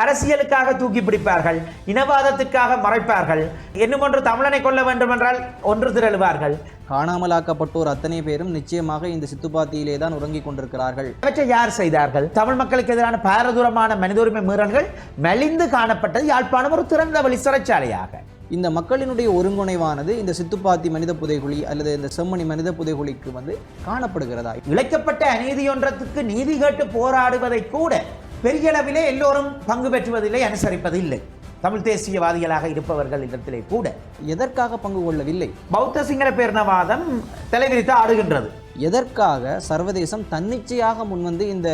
அரசியலுக்காக தூக்கி பிடிப்பார்கள், இனவாதத்துக்காக மறைப்பார்கள், இன்னும் ஒன்று தமிழனை கொல்ல வேண்டும் என்றால் ஒன்று திரளுவார்கள். காணாமலாக்கப்பட்டோர் அத்தனை பேரும் நிச்சயமாக இந்த சித்துப்பாத்தியிலே தான் உறங்கிக் கொண்டிருக்கிறார்கள். அவற்றை யார் செய்தார்கள்? தமிழ் மக்களுக்கு எதிரான பாரதூரமான மனித உரிமை மீறல்கள் மெலிந்து காணப்பட்டது யாழ்ப்பாணம் ஒரு திறந்த வழி சிறைச்சாலையாக. இந்த மக்களினுடைய ஒருங்கிணைவானது இந்த சித்துப்பாத்தி மனித புதைகுழி அல்லது இந்த செம்மணி மனித புதைகுழிக்கு காணப்படுகிறதா? இழைக்கப்பட்ட அநீதியொன்றத்துக்கு நீதி கேட்டு போராடுவதை கூட பெரிய அளவிலே எல்லோரும் பங்கு பெற்றுவதில்லை, அனுசரிப்பதில்லை. தமிழ் தேசியவாதிகளாக இருப்பவர்கள் இடத்திலே கூட எதற்காக பங்கு கொள்ளவில்லை? பௌத்த சிங்கள பேரினவாதம் தலைவிரித்து ஆடுகின்றது. எதற்காக சர்வதேசம் தன்னிச்சையாக முன்வந்து இந்த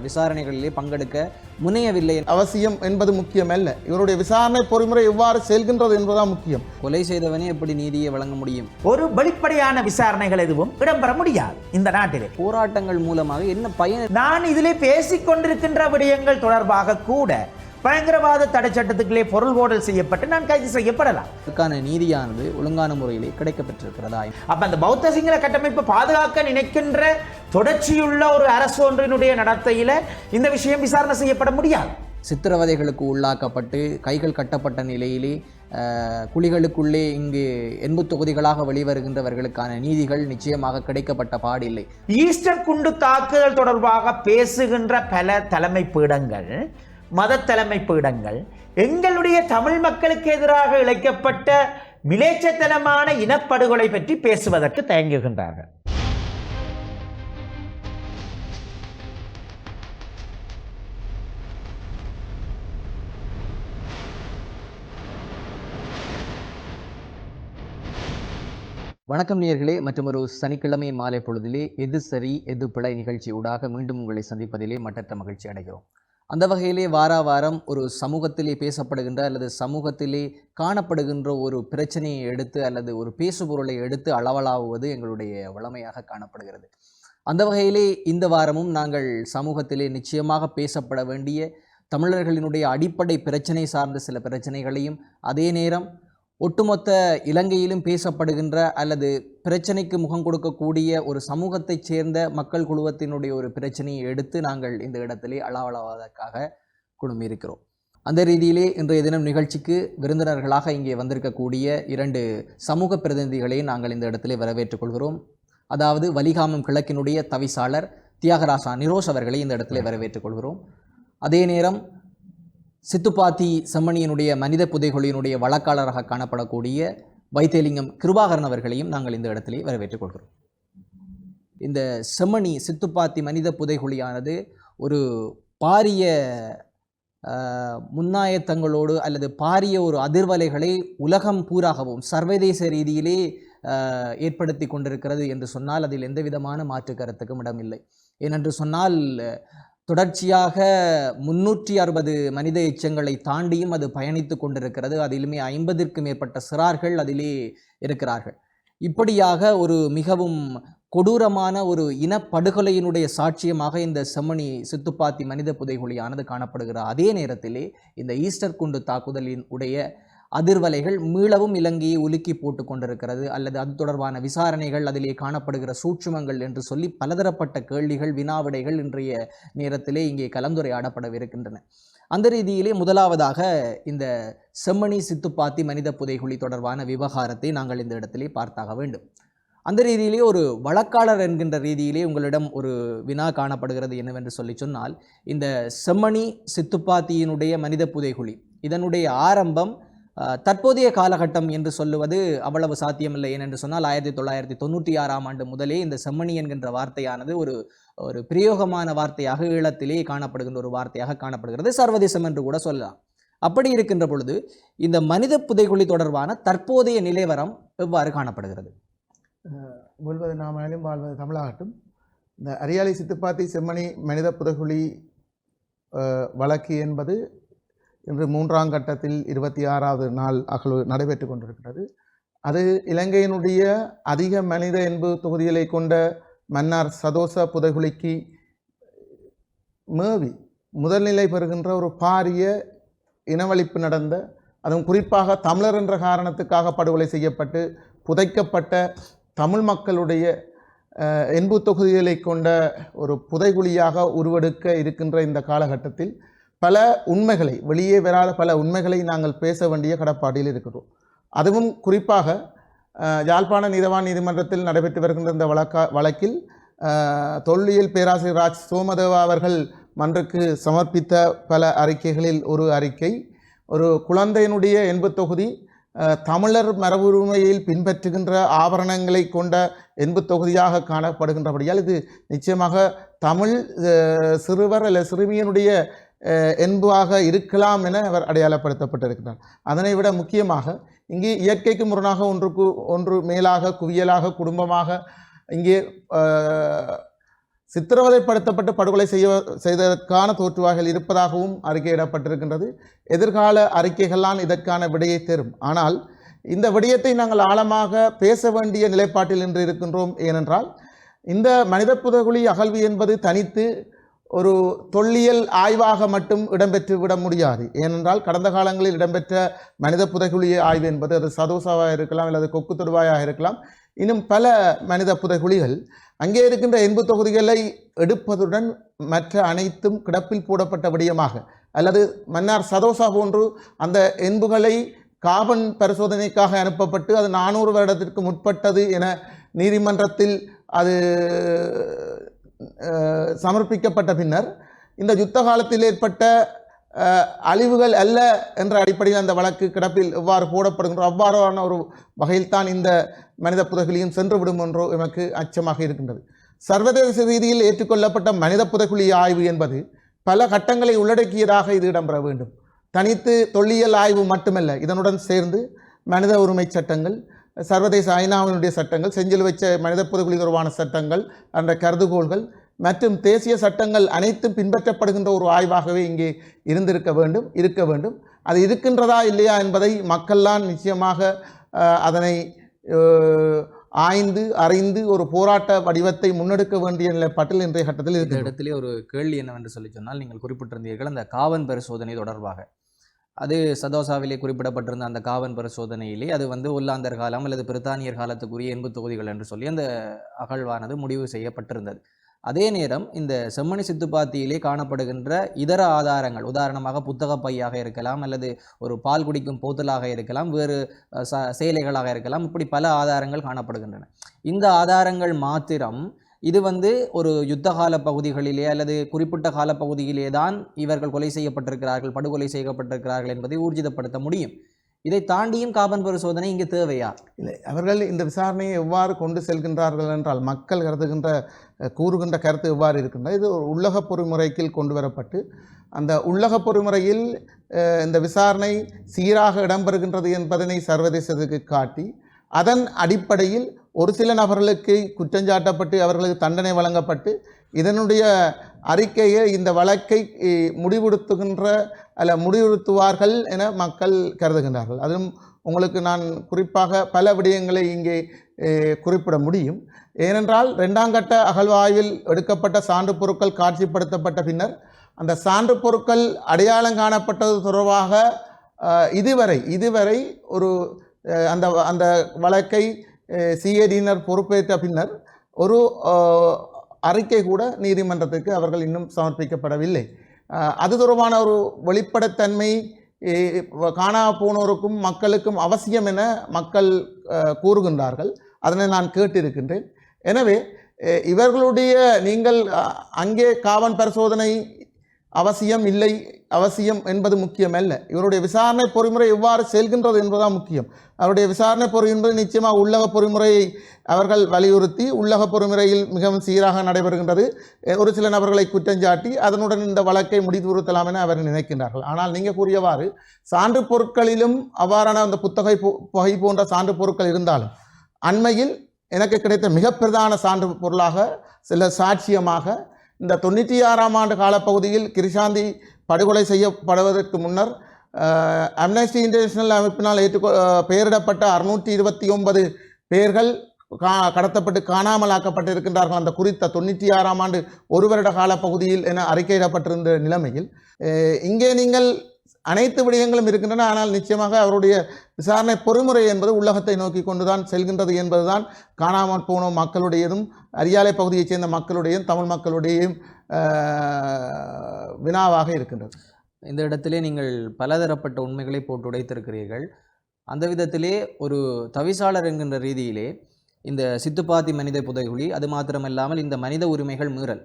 விசாரணைகளிலே பங்கெடுக்க முனையவில்லை? அவசியம் என்பது முக்கியம் அல்ல, இவருடைய விசாரணை பொறிமுறை எவ்வாறு செல்கின்றது என்பதுதான் முக்கியம். கொலை செய்தவனே எப்படி நீதியை வழங்க முடியும்? ஒரு வெளிப்படையான விசாரணைகள் எதுவும் இடம்பெற முடியாது இந்த நாட்டிலே. போராட்டங்கள் மூலமாக என்ன பயன்? நான் இதிலே பேசிக் கொண்டிருக்கின்ற விடயங்கள் தொடர்பாக கூட பயங்கரவாத தடை சட்டத்துக்குள்ளே பொருள் கோடல் செய்யப்பட்டு நான் கைது செய்யப்படலாம். அதுக்கான நீதியானது ஒழுங்கான முறையிலே கிடைக்கப்பட்டிருக்கிறதா? அப்ப அந்த பௌத்த சிங்கள கட்டமைப்பை பாதுகாக்க நினைக்கின்ற தொடர்ச்சியுள்ள ஒரு அரசு ஒன்றினுடைய நடத்தையில இந்த விஷயம் விசாரணை செய்யப்பட முடியாது. சித்திரவதைகளுக்கு உள்ளாக்கப்பட்டு கைகள் கட்டப்பட்ட நிலையிலே குழிகளுக்குள்ளே இங்கு எண்பு தொகுதிகளாக வெளிவருகின்றவர்களுக்கான நீதிகள் நிச்சயமாக கிடைக்கப்பட்ட பாடில்லை. ஈஸ்டர் குண்டு தாக்குதல் தொடர்பாக பேசுகின்ற பல தலைமை பீடங்கள், மத தலைமை பீடங்கள் எங்களுடைய தமிழ் மக்களுக்கு எதிராக இழைக்கப்பட்ட மிலேச்சத்தனமான இனப்படுகொலை பற்றி பேசுவதற்கு தயங்குகின்றார்கள். வணக்கம் நேயர்களே, மற்றும் ஒரு சனிக்கிழமை மாலை பொழுதிலே எது சரி எது பிழை நிகழ்ச்சி ஊடாக மீண்டும் உங்களை சந்திப்பதிலே மட்டற்ற மகிழ்ச்சி அடைகிறோம். அந்த வகையிலே வாரம் ஒரு சமூகத்திலே பேசப்படுகின்ற அல்லது சமூகத்திலே காணப்படுகின்ற ஒரு பிரச்சனையை எடுத்து அல்லது ஒரு பேசுபொருளை எடுத்து அளவலாவுவது எங்களுடைய வழமையாக காணப்படுகிறது. அந்த வகையிலே இந்த வாரமும் நாங்கள் சமூகத்திலே நிச்சயமாக பேசப்பட வேண்டிய தமிழர்களினுடைய அடிப்படை பிரச்சனை சார்ந்த சில பிரச்சனைகளையும், அதே நேரம் ஒட்டுமொத்த இலங்கையிலும் பேசப்படுகின்ற அல்லது பிரச்சனைக்கு முகம் கொடுக்கக்கூடிய ஒரு சமூகத்தைச் சேர்ந்த மக்கள் குழுவத்தினுடைய ஒரு பிரச்சனையை எடுத்து நாங்கள் இந்த இடத்திலே அளவலாவதற்காக குழுமியிருக்கிறோம். அந்த ரீதியிலே இன்றைய தினம் நிகழ்ச்சிக்கு விருந்தினர்களாக இங்கே வந்திருக்கக்கூடிய 2 சமூக பிரதிநிதிகளை நாங்கள் இந்த இடத்திலே வரவேற்றுக் கொள்கிறோம். அதாவது வலிகாமம் கிழக்கினுடைய தவிசாளர் தியாகராசா நிரோஷ் அவர்களை இந்த இடத்திலே வரவேற்றுக் கொள்கிறோம். அதே நேரம் சித்துப்பாத்தி செம்மணியினுடைய மனித புதைகுழியினுடைய வழக்காளராக காணப்படக்கூடிய வைத்தியலிங்கம் கிருபாகரன் அவர்களையும் நாங்கள் இந்த இடத்திலே வரவேற்றுக் கொள்கிறோம். இந்த செம்மணி சித்துப்பாத்தி மனித புதைகுழியானது ஒரு பாரிய முன்னாயத்தங்களோடு அல்லது பாரிய ஒரு அதிர்வலைகளை உலகம் பூராகவும் சர்வதேச ரீதியிலே ஏற்படுத்தி கொண்டிருக்கிறது என்று சொன்னால் அதில் எந்த விதமான மாற்று கருத்துக்கும் இடமில்லை. ஏனென்று சொன்னால் தொடர்ச்சியாக 360 மனித எச்சங்களை தாண்டியும் அது பயணித்து கொண்டிருக்கிறது. அதிலுமே 50க்கும் மேற்பட்ட சிறார்கள் அதிலே இருக்கிறார்கள். இப்படியாக ஒரு மிகவும் கொடூரமான ஒரு இனப்படுகொலையினுடைய சாட்சியமாக இந்த செம்மணி சித்துப்பாத்தி மனித புதைகுழியானது காணப்படுகிற அதே நேரத்திலே இந்த ஈஸ்டர் குண்டு தாக்குதலின் உடைய அதிர்வலைகள் மீளவும் இலங்கையை உலுக்கி போட்டு கொண்டிருக்கிறது. அல்லது அது தொடர்பான விசாரணைகள், அதிலே காணப்படுகிற சூட்சுமங்கள் என்று சொல்லி பலதரப்பட்ட கேள்விகள், வினாவிடைகள் இன்றைய நேரத்திலே இங்கே கலந்துரையாடப்படவிருக்கின்றன. அந்த ரீதியிலே முதலாவதாக இந்த செம்மணி சித்துப்பாத்தி மனித புதைகுழி தொடர்பான விவகாரத்தை நாங்கள் இந்த இடத்திலே பார்த்தாக வேண்டும். அந்த ரீதியிலே ஒரு வழக்காளர் என்கின்ற ரீதியிலே உங்களிடம் ஒரு வினா காணப்படுகிறது என்னவென்று சொன்னால், இந்த செம்மணி சித்துப்பாத்தியினுடைய மனித புதைகுழி இதனுடைய ஆரம்பம் தற்போதைய காலகட்டம் என்று சொல்லுவது அவ்வளவு சாத்தியமில்லை. ஏனென்று சொன்னால் 1996ஆம் ஆண்டு முதலே இந்த செம்மணி என்கின்ற வார்த்தையானது ஒரு பிரயோகமான வார்த்தையாக ஈழத்திலே காணப்படுகின்ற ஒரு வார்த்தையாக காணப்படுகிறது. சர்வதேசம் என்று கூட சொல்லலாம். அப்படி இருக்கின்ற பொழுது இந்த மனித புதைகுழி தொடர்பான தற்போதைய நிலைவரம் எவ்வாறு காணப்படுகிறது? முழுவது நாமாலும் வாழ்வது தமிழாகட்டும். இந்த அரியாலை சித்துப்பாத்தி செம்மணி மனித புதைகுழி வழக்கு என்பது இன்று 3ஆம் கட்டத்தில் 26வது நாள் அகழ்வு நடைபெற்று கொண்டிருக்கிறது. அது இலங்கையினுடைய அதிக மனித எண்பு தொகுதிகளை கொண்ட மன்னார் சதோச புதைகுழிக்கு மேவி முதல்நிலை பெறுகின்ற ஒரு பாரிய இனவழிப்பு நடந்த, அதுவும் குறிப்பாக தமிழர் என்ற காரணத்துக்காக படுகொலை செய்யப்பட்டு புதைக்கப்பட்ட தமிழ் மக்களுடைய எண்பு தொகுதிகளை கொண்ட ஒரு புதைகுழியாக உருவெடுக்க இருக்கின்ற இந்த காலகட்டத்தில் பல உண்மைகளை, வெளியே வராத பல உண்மைகளை நாங்கள் பேச வேண்டிய கடப்பாட்டில் இருக்கிறோம். அதுவும் குறிப்பாக யாழ்ப்பாண நீதவான் நீதிமன்றத்தில் நடைபெற்று வருகின்ற இந்த வழக்கில் தொல்லியல் பேராசிரியர் ராஜ் சோமதேவா அவர்கள் மன்றுக்கு சமர்ப்பித்த பல அறிக்கைகளில் ஒரு அறிக்கை, ஒரு குழந்தையினுடைய எண்பு தொகுதி தமிழர் மரபுரிமையில் பின்பற்றுகின்ற ஆபரணங்களை கொண்ட எண்பு தொகுதியாக காணப்படுகின்றபடியால் இது நிச்சயமாக தமிழ் சிறுவர் அல்ல சிறுமியினுடைய என்பாக இருக்கலாம் என அவர் அடையாளப்படுத்தப்பட்டிருக்கிறார். அதனை விட முக்கியமாக இங்கே இயற்கைக்கு முரணாக ஒன்று மேலாக குவியலாக குடும்பமாக இங்கே சித்திரவதைப்படுத்தப்பட்டு படுகொலை செய்ததற்கான தோற்றுவாய்கள் இருப்பதாகவும் அறிக்கையிடப்பட்டிருக்கின்றது. எதிர்கால அறிக்கைகள்லாம் இதற்கான விடையை தரும். ஆனால் இந்த விடயத்தை நாங்கள் ஆழமாக பேச வேண்டிய நிலைப்பாட்டில் இன்று இருக்கின்றோம். ஏனென்றால் இந்த மனித புதைகுழி அகழ்வு என்பது தனித்து ஒரு தொல்லியல் ஆய்வாக மட்டும் இடம்பெற்று விட முடியாது. ஏனென்றால் கடந்த காலங்களில் இடம்பெற்ற மனித புதைகுழி ஆய்வு என்பது அது சதோசாவாக இருக்கலாம் அல்லது கொக்கு தொடுவாயாக இருக்கலாம், இன்னும் பல மனித புதைகுழிகள் அங்கே இருக்கின்ற எண்பு தொகுதிகளை எடுப்பதுடன் மற்ற அனைத்தும் கிடப்பில் போடப்பட்ட விடயமாக அல்லது மன்னார் சதோசா போன்று அந்த எண்புகளை காபன் பரிசோதனைக்காக அனுப்பப்பட்டு அது 400 வருடத்திற்கு முற்பட்டது என நீதிமன்றத்தில் அது சமர்ப்பிக்கப்பட்ட பின்னர் இந்த யுத்த காலத்தில் ஏற்பட்ட அழிவுகள் அல்ல என்ற அடிப்படையில் அந்த வழக்கு கிடப்பில் எவ்வாறு போடப்படுகின்றோ அவ்வாறான ஒரு வகையில்தான் இந்த மனித புதைகுழியும் சென்றுவிடும் என்றோ எமக்கு அச்சமாக இருக்கின்றது. சர்வதேச ரீதியில் ஏற்றுக்கொள்ளப்பட்ட மனித புதைகுழி ஆய்வு என்பது பல கட்டங்களை உள்ளடக்கியதாக இது இடம்பெற வேண்டும். தனித்து தொல்லியல் ஆய்வு மட்டுமல்ல, இதனுடன் சேர்ந்து மனித உரிமை சட்டங்கள், சர்வதேச ஐநாவினுடைய சட்டங்கள், செஞ்சில் வச்ச மனித புதைகுழி தொடர்பான சட்டங்கள், அந்த கருதுகோள்கள் மற்றும் தேசிய சட்டங்கள் அனைத்தும் பின்பற்றப்படுகின்ற ஒரு ஆய்வாகவே இங்கே இருக்க வேண்டும். அது இருக்கின்றதா இல்லையா என்பதை மக்கள்லாம் நிச்சயமாக அதனை ஆய்ந்து அறிந்து ஒரு போராட்ட வடிவத்தை முன்னெடுக்க வேண்டிய நிலைப்பாட்டில் இன்றைய கட்டத்தில் இந்த இடத்திலே ஒரு கேள்வி என்னவென்று சொல்லி சொன்னால், நீங்கள் குறிப்பிட்டிருந்தீர்கள் அந்த காவன் பரிசோதனை தொடர்பாக. அது சதோசாவிலே குறிப்பிடப்பட்டிருந்த அந்த காவன் பரிசோதனையிலே அது ஒல்லாந்தர் காலம் அல்லது பிரித்தானியர் காலத்துக்குரிய எண்பு தொகுதிகள் என்று சொல்லி அந்த அகழ்வானது முடிவு செய்யப்பட்டிருந்தது. அதே நேரம் இந்த செம்மணி சித்துப்பாத்தியிலே காணப்படுகின்ற இதர ஆதாரங்கள், உதாரணமாக புத்தக பையாக இருக்கலாம் அல்லது ஒரு பால் குடிக்கும் போத்தலாக இருக்கலாம், வேறு சேலைகளாக இருக்கலாம், இப்படி பல ஆதாரங்கள் காணப்படுகின்றன. இந்த ஆதாரங்கள் மாத்திரம் இது ஒரு யுத்த கால பகுதிகளிலே அல்லது குறிப்பிட்ட காலப்பகுதியிலே தான் இவர்கள் கொலை செய்யப்பட்டிருக்கிறார்கள், படுகொலை செய்யப்பட்டிருக்கிறார்கள் என்பதை ஊர்ஜிதப்படுத்த முடியும். இதை தாண்டியும் காபன் பரிசோதனை இங்கு தேவையா? இல்லை, அவர்கள் இந்த விசாரணையை எவ்வாறு கொண்டு செல்கின்றார்கள் என்றால் மக்கள் கூறுகின்ற கருத்து எவ்வாறு இருக்கின்றது, இது ஒரு உள்ளக பொறிமுறைக்கு கொண்டு வரப்பட்டு அந்த உள்ளக பொறிமுறையில் இந்த விசாரணை சீராக இடம்பெறுகின்றது என்பதனை சர்வதேசத்துக்கு காட்டி அதன் அடிப்படையில் ஒரு சில நபர்களுக்கு குற்றஞ்சாட்டப்பட்டு அவர்களுக்கு தண்டனை வழங்கப்பட்டு இதனுடைய அறிக்கையை இந்த வழக்கை முடிவுறுத்துவார்கள் என மக்கள் கருதுகின்றார்கள். அதுவும் உங்களுக்கு நான் குறிப்பாக பல விடயங்களை இங்கே குறிப்பிட முடியும். ஏனென்றால் 2ஆம் கட்ட அகழ்வாய்வில் எடுக்கப்பட்ட சான்று பொருட்கள் காட்சிப்படுத்தப்பட்ட பின்னர் அந்த சான்று பொருட்கள் அடையாளம் காணப்பட்டது தொடர்பாக இதுவரை ஒரு அந்த வழக்கை சிஐடியினர் பொறுப்பேற்ற பின்னர் ஒரு அறிக்கை கூட நீதிமன்றத்துக்கு அவர்கள் இன்னும் சமர்ப்பிக்கப்படவில்லை. அது தொடர்பான ஒரு வெளிப்படைத்தன்மை காணா போனோருக்கும் மக்களுக்கும் அவசியம் என மக்கள் கூறுகின்றார்கள். அதனை நான் கேட்டிருக்கின்றேன். எனவே இவர்களுடைய நீங்கள் அங்கே காவன் பரிசோதனை அவசியம் இல்லை, அவசியம் என்பது முக்கியமல்ல. இவருடைய விசாரணை பொறிமுறை எவ்வாறு செல்கின்றது என்பதுதான் முக்கியம். அவருடைய விசாரணை பொறிமுறை நிச்சயமாக உள்ளக பொறிமுறையை அவர்கள் வலியுறுத்தி உள்ளக பொறிமுறையில் மிகவும் சீராக நடைபெறுகின்றது. ஒரு சில நபர்களை குற்றஞ்சாட்டி அதனுடன் இந்த வழக்கை முடிவுறுத்தலாம் என அவர்கள் நினைக்கின்றார்கள். ஆனால் நீங்கள் கூறியவாறு சான்று பொருட்களிலும் அவ்வாறான அந்த புகை போன்ற சான்று பொருட்கள் இருந்தாலும் அண்மையில் எனக்கு கிடைத்த மிக பிரதான சான்று பொருளாக சில சாட்சியமாக இந்த 96ஆம் ஆண்டு காலப்பகுதியில் கிருஷாந்தி படுகொலை செய்யப்படுவதற்கு முன்னர் அம்னஸ்டி இன்டர்நேஷனல் அமைப்பினால் பெயரிடப்பட்ட 629 பேர்கள் கடத்தப்பட்டு காணாமலாக்கப்பட்டிருக்கின்றார்கள். அந்த குறித்த 96ஆம் ஆண்டு ஒரு வருட காலப்பகுதியில் என அறிக்கையிடப்பட்டிருந்த நிலைமையில் இங்கே நீங்கள் அனைத்து விடயங்களும் இருக்கின்றன. ஆனால் நிச்சயமாக அவருடைய விசாரணை பொறிமுறை என்பது உள்ளகத்தை நோக்கி கொண்டுதான் செல்கின்றது என்பதுதான் காணாமல் போன மக்களுடையதும் அரியாலை பகுதியைச் சேர்ந்த மக்களுடையும் தமிழ் மக்களுடையும் வினாவாக இருக்கின்றது. இந்த இடத்திலே நீங்கள் பலதரப்பட்ட உண்மைகளை போட்டு உடைத்திருக்கிறீர்கள். அந்த விதத்திலே ஒரு தவிசாளர் என்கின்ற ரீதியிலே இந்த சித்துப்பாத்தி மனித புதைகுழி, அது மாத்திரமல்லாமல் இந்த மனித உரிமைகள் மீறல்,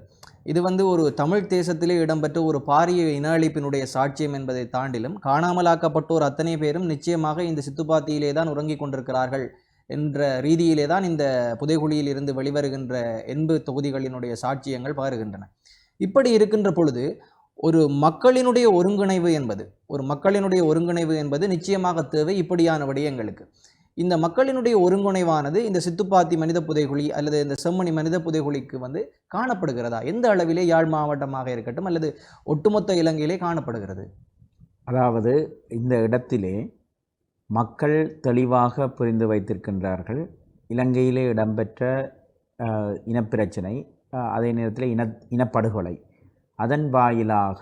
இது ஒரு தமிழ் தேசத்திலே இடம்பெற்ற ஒரு பாரிய இன அழிப்பினுடைய சாட்சியம் என்பதை தாண்டிலும் காணாமலாக்கப்பட்டோர் அத்தனை பேரும் நிச்சயமாக இந்த சித்துப்பாத்தியிலே தான் உறங்கிக் கொண்டிருக்கிறார்கள் என்ற ரீதியிலே தான் இந்த புதைகுழியில் இருந்து வெளிவருகின்ற 80 தொகுதிகளினுடைய சாட்சியங்கள் பகருகின்றன. இப்படி இருக்கின்ற பொழுது ஒரு மக்களினுடைய ஒருங்கிணைவு என்பது நிச்சயமாக தேவை. இப்படியான விடயங்களுக்கு இந்த மக்களினுடைய ஒருங்கிணைவானது இந்த சித்துப்பாத்தி மனித புதைகுழி அல்லது இந்த செம்மணி மனித புதைகுழிக்கு காணப்படுகிறதா? எந்த அளவிலே யாழ் மாவட்டமாக இருக்கட்டும் அல்லது ஒட்டுமொத்த இலங்கையிலே காணப்படுகிறது? அதாவது இந்த இடத்திலே மக்கள் தெளிவாக புரிந்து வைத்திருக்கின்றார்கள். இலங்கையிலே இடம்பெற்ற இனப்பிரச்சனை, அதே நேரத்தில் இனப்படுகொலை, அதன் வாயிலாக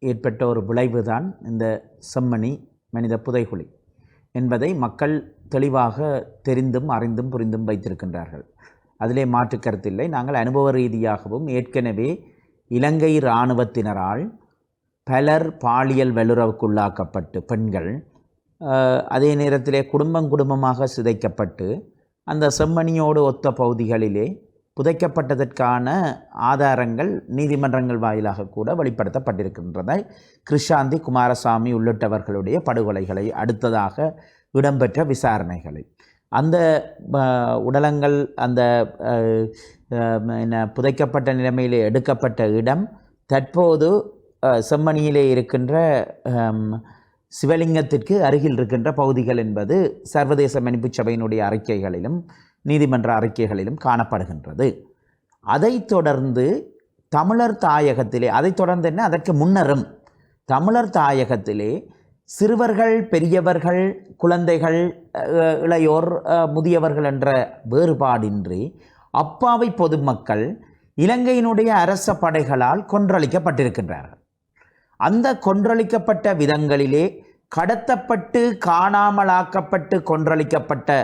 ஏற்பட்ட ஒரு விளைவுதான் இந்த செம்மணி மனித புதைகுழி என்பதை மக்கள் தெளிவாக தெரிந்தும் அறிந்தும் புரிந்தும் வைத்திருக்கின்றார்கள். அதிலே மாற்று கருத்தில்லை. நாங்கள் அனுபவ ரீதியாகவும் ஏற்கனவே இலங்கை இராணுவத்தினரால் பலர் பாலியல் வல்லுறவுக்குள்ளாக்கப்பட்டு, பெண்கள் அதே நேரத்திலே குடும்பமாக சிதைக்கப்பட்டு அந்த செம்மணியோடு ஒத்த பகுதிகளிலே புதைக்கப்பட்டதற்கான ஆதாரங்கள் நீதிமன்றங்கள் வாயிலாக கூட வெளிப்படுத்தப்பட்டிருக்கின்றன. கிருஷாந்தி, குமாரசாமி உள்ளிட்டவர்களுடைய படுகொலைகளை அடுத்ததாக இடம்பெற்ற விசாரணைகளில் அந்த உடலங்கள் அந்த புதைக்கப்பட்ட நிலைமையிலே எடுக்கப்பட்ட இடம் தற்போது செம்மணியிலே இருக்கின்ற சிவலிங்கத்திற்கு அருகில் இருக்கின்ற பகுதிகள் என்பது சர்வதேச மன்னிப்பு சபையினுடைய அறிக்கைகளிலும் நீதிமன்ற அறிக்கைகளிலும் காணப்படுகின்றது. அதைத் தொடர்ந்து தமிழர் தாயகத்திலே, அதைத் தொடர்ந்து என்ன, அதற்கு முன்னரும் தமிழர் தாயகத்திலே சிறுவர்கள், பெரியவர்கள், குழந்தைகள், இளையோர், முதியவர்கள் என்ற வேறுபாடின்றி அப்பாவி பொதுமக்கள் இலங்கையினுடைய அரச படைகளால் கொன்றளிக்கப்பட்டிருக்கின்றார்கள். அந்த கொன்றளிக்கப்பட்ட விதங்களிலே கடத்தப்பட்டு காணாமலாக்கப்பட்டு கொன்றளிக்கப்பட்ட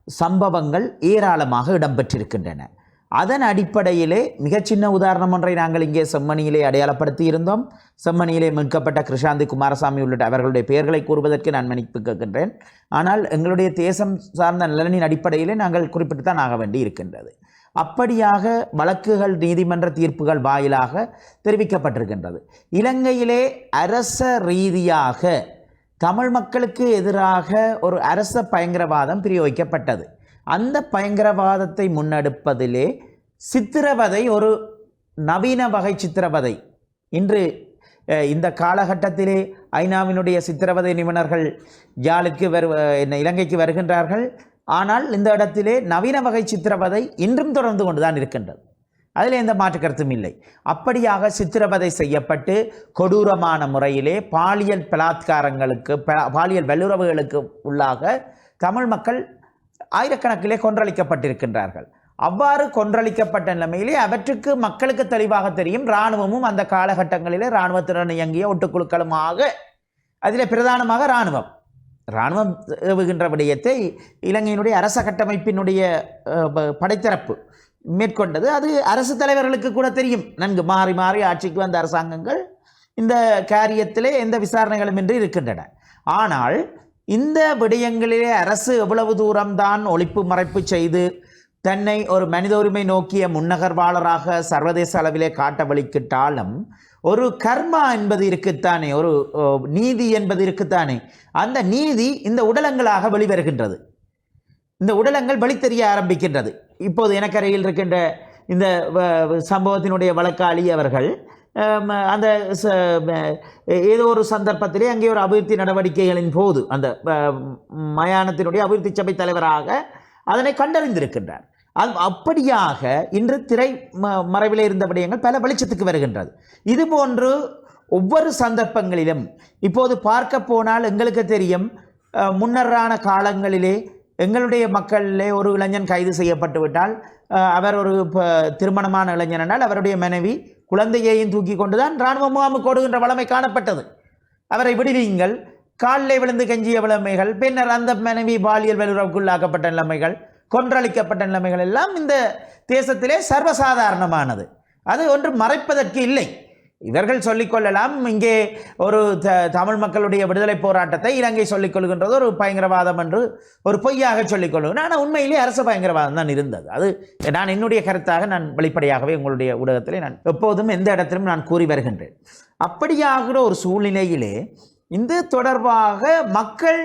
சம்பவங்கள் ஏராளமாக இடம்பெற்றிருக்கின்றன. அதன் அடிப்படையிலே மிகச்சின்ன உதாரணம் ஒன்றை நாங்கள் இங்கே செம்மணியிலே அடையாளப்படுத்தி இருந்தோம். செம்மணியிலே மீட்கப்பட்ட கிருஷாந்தி, குமாரசாமி உள்ளிட்ட அவர்களுடைய பெயர்களை கூறுவதற்கு நான் மன்னிப்பு கேட்கின்றேன். ஆனால் எங்களுடைய தேசம் சார்ந்த நலனின் அடிப்படையிலே நாங்கள் குறிப்பிட்டுத்தான் ஆக வேண்டி இருக்கின்றது. அப்படியாக வழக்குகள், நீதிமன்ற தீர்ப்புகள் வாயிலாக தெரிவிக்கப்பட்டிருக்கின்றது. இலங்கையிலே அரச ரீதியாக தமிழ் மக்களுக்கு எதிராக ஒரு அரச பயங்கரவாதம் பிரயோகிக்கப்பட்டது. அந்த பயங்கரவாதத்தை முன்னெடுப்பதிலே சித்திரவதை ஒரு நவீன வகை சித்திரவதை. இன்று இந்த காலகட்டத்திலே ஐநாவினுடைய சித்திரவதை நிபுணர்கள் இலங்கைக்கு வருகின்றார்கள். ஆனால் இந்த இடத்திலே நவீன வகை சித்திரவதை இன்றும் தொடர்ந்து கொண்டுதான் இருக்கின்றது. அதில் எந்த மாற்று கருத்தும் இல்லை. அப்படியாக சித்திரவதை செய்யப்பட்டு கொடூரமான முறையிலே பாலியல் பலாத்காரங்களுக்கு, பாலியல் வல்லுறவுகளுக்கு உள்ளாக தமிழ் மக்கள் ஆயிரக்கணக்கிலே கொன்றளிக்கப்பட்டிருக்கின்றார்கள். அவ்வாறு கொன்றளிக்கப்பட்ட நிலைமையிலே அவற்றுக்கு மக்களுக்கு தெளிவாக தெரியும். இராணுவமும் அந்த காலகட்டங்களிலே இராணுவத்துடன் இயங்கிய ஒட்டுக்குழுக்களுமாக, அதில் பிரதானமாக இராணுவம் ஏவுகின்ற விடயத்தை இலங்கையினுடைய அரச கட்டமைப்பினுடைய படைத்தரப்பு மேற்கொண்டது. அது அரசு தலைவர்களுக்கு கூட தெரியும். நன்கு மாறி மாறி ஆட்சிக்கு வந்த அரசாங்கங்கள் இந்த காரியத்திலே எந்த விசாரணைகளும் இன்றி இருக்கின்றன. ஆனால் இந்த விடயங்களிலே அரசு எவ்வளவு தூரம்தான் ஒளிப்பு மறைப்பு செய்து தன்னை ஒரு மனித உரிமை நோக்கிய முன்னகர்வாளராக சர்வதேச அளவிலே காட்ட வலிக்கிட்டாலும் ஒரு கர்மா என்பது இருக்குத்தானே, ஒரு நீதி என்பது இருக்குத்தானே. அந்த நீதி இந்த உடலங்களாக வெளிவருகின்றது. இந்த உடலங்கள் வெளித்தெரிய ஆரம்பிக்கின்றது. இப்போது எனக்கரையில் இருக்கின்ற இந்த சம்பவத்தினுடைய வழக்காளி அவர்கள் அந்த ஏதோ ஒரு சந்தர்ப்பத்திலே அங்கே ஒரு அபிவிருத்தி நடவடிக்கைகளின் போது அந்த மயானத்தினுடைய அபிவிருத்தி சபை தலைவராக அதனை கண்டறிந்திருக்கின்றார். அப்படியாக இன்று திரை மறைவிலே இருந்த விடயங்கள் பல வெளிச்சத்துக்கு வருகின்றது. இதுபோன்று ஒவ்வொரு சந்தர்ப்பங்களிலும் இப்போது பார்க்க போனால் எங்களுக்கு தெரியும், முன்னரான காலங்களிலே எங்களுடைய மக்களிலே ஒரு இளைஞன் கைது செய்யப்பட்டு விட்டால், அவர் ஒரு திருமணமான இளைஞன் என்றால் அவருடைய மனைவி குழந்தையையும் தூக்கி கொண்டுதான் இராணுவ முகாமுக்கு ஓடுகின்ற வளமை காணப்பட்டது. அவரை விடுவீங்கள், காலிலே விழுந்து கெஞ்சிய நிலைமைகள், பின்னர் அந்த மனைவி பாலியல் வல்லுறவுக்குள்ளாக்கப்பட்ட நிலைமைகள், கொன்றளிக்கப்பட்ட நிலைமைகள் எல்லாம் இந்த தேசத்திலே சர்வசாதாரணமானது. அது ஒன்று மறைப்பதற்கு இல்லை. இவர்கள் சொல்லிக்கொள்ளலாம், இங்கே ஒரு தமிழ் மக்களுடைய விடுதலை போராட்டத்தை இலங்கை சொல்லிக் கொள்கின்றது ஒரு பயங்கரவாதம் என்று ஒரு பொய்யாக சொல்லிக் கொள்ளுகிறேன். ஆனால் உண்மையிலே அரசு பயங்கரவாதம் தான் இருந்தது. அது நான் என்னுடைய கருத்தாக நான் வெளிப்படையாகவே உங்களுடைய ஊடகத்திலே நான் எப்போதும் எந்த இடத்திலும் நான் கூறி வருகின்றேன். அப்படியாகிற ஒரு சூழ்நிலையிலே இந்த தொடர்பாக மக்கள்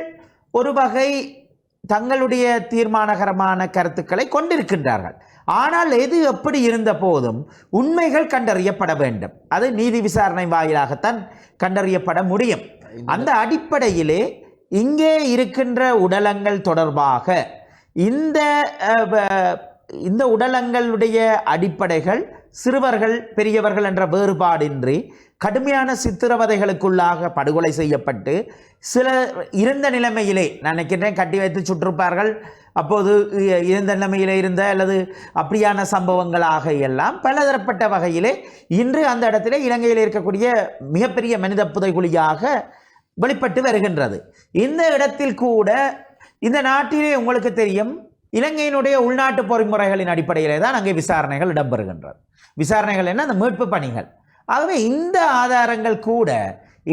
ஒரு வகை தங்களுடைய தீர்மானகரமான கருத்துக்களை கொண்டிருக்கின்றார்கள். ஆனால் எது எப்படி இருந்த போதும் உண்மைகள் கண்டறியப்பட வேண்டும். அது நீதி விசாரணை வாயிலாகத்தான் கண்டறியப்பட முடியும். அந்த அடிப்படையிலே இங்கே இருக்கின்ற உடலங்கள் தொடர்பாக இந்த உடலங்களுடைய அடிப்படைகள் சிறுவர்கள் பெரியவர்கள் என்ற வேறுபாடின்றி கடுமையான சித்திரவதைகளுக்குள்ளாக படுகொலை செய்யப்பட்டு சில இருந்த நிலைமையிலே, நான் நினைக்கின்றேன் கட்டி வைத்து சுற்றிருப்பார்கள், அப்போது இருந்த நிலைமையிலே இருந்த அல்லது அப்படியான சம்பவங்களாக எல்லாம் பலதரப்பட்ட வகையிலே இன்று அந்த இடத்திலே இலங்கையில் இருக்கக்கூடிய மிகப்பெரிய மனித புதைகுழியாக வெளிப்பட்டு வருகின்றது. இந்த இடத்தில் கூட இந்த நாட்டிலே உங்களுக்கு தெரியும், இலங்கையினுடைய உள்நாட்டு பொறிமுறைகளின் அடிப்படையிலே தான் அங்கே விசாரணைகள் இடம்பெறுகின்றது. விசாரணைகள் என்ன, அந்த மீட்பு பணிகள். ஆகவே இந்த ஆதாரங்கள் கூட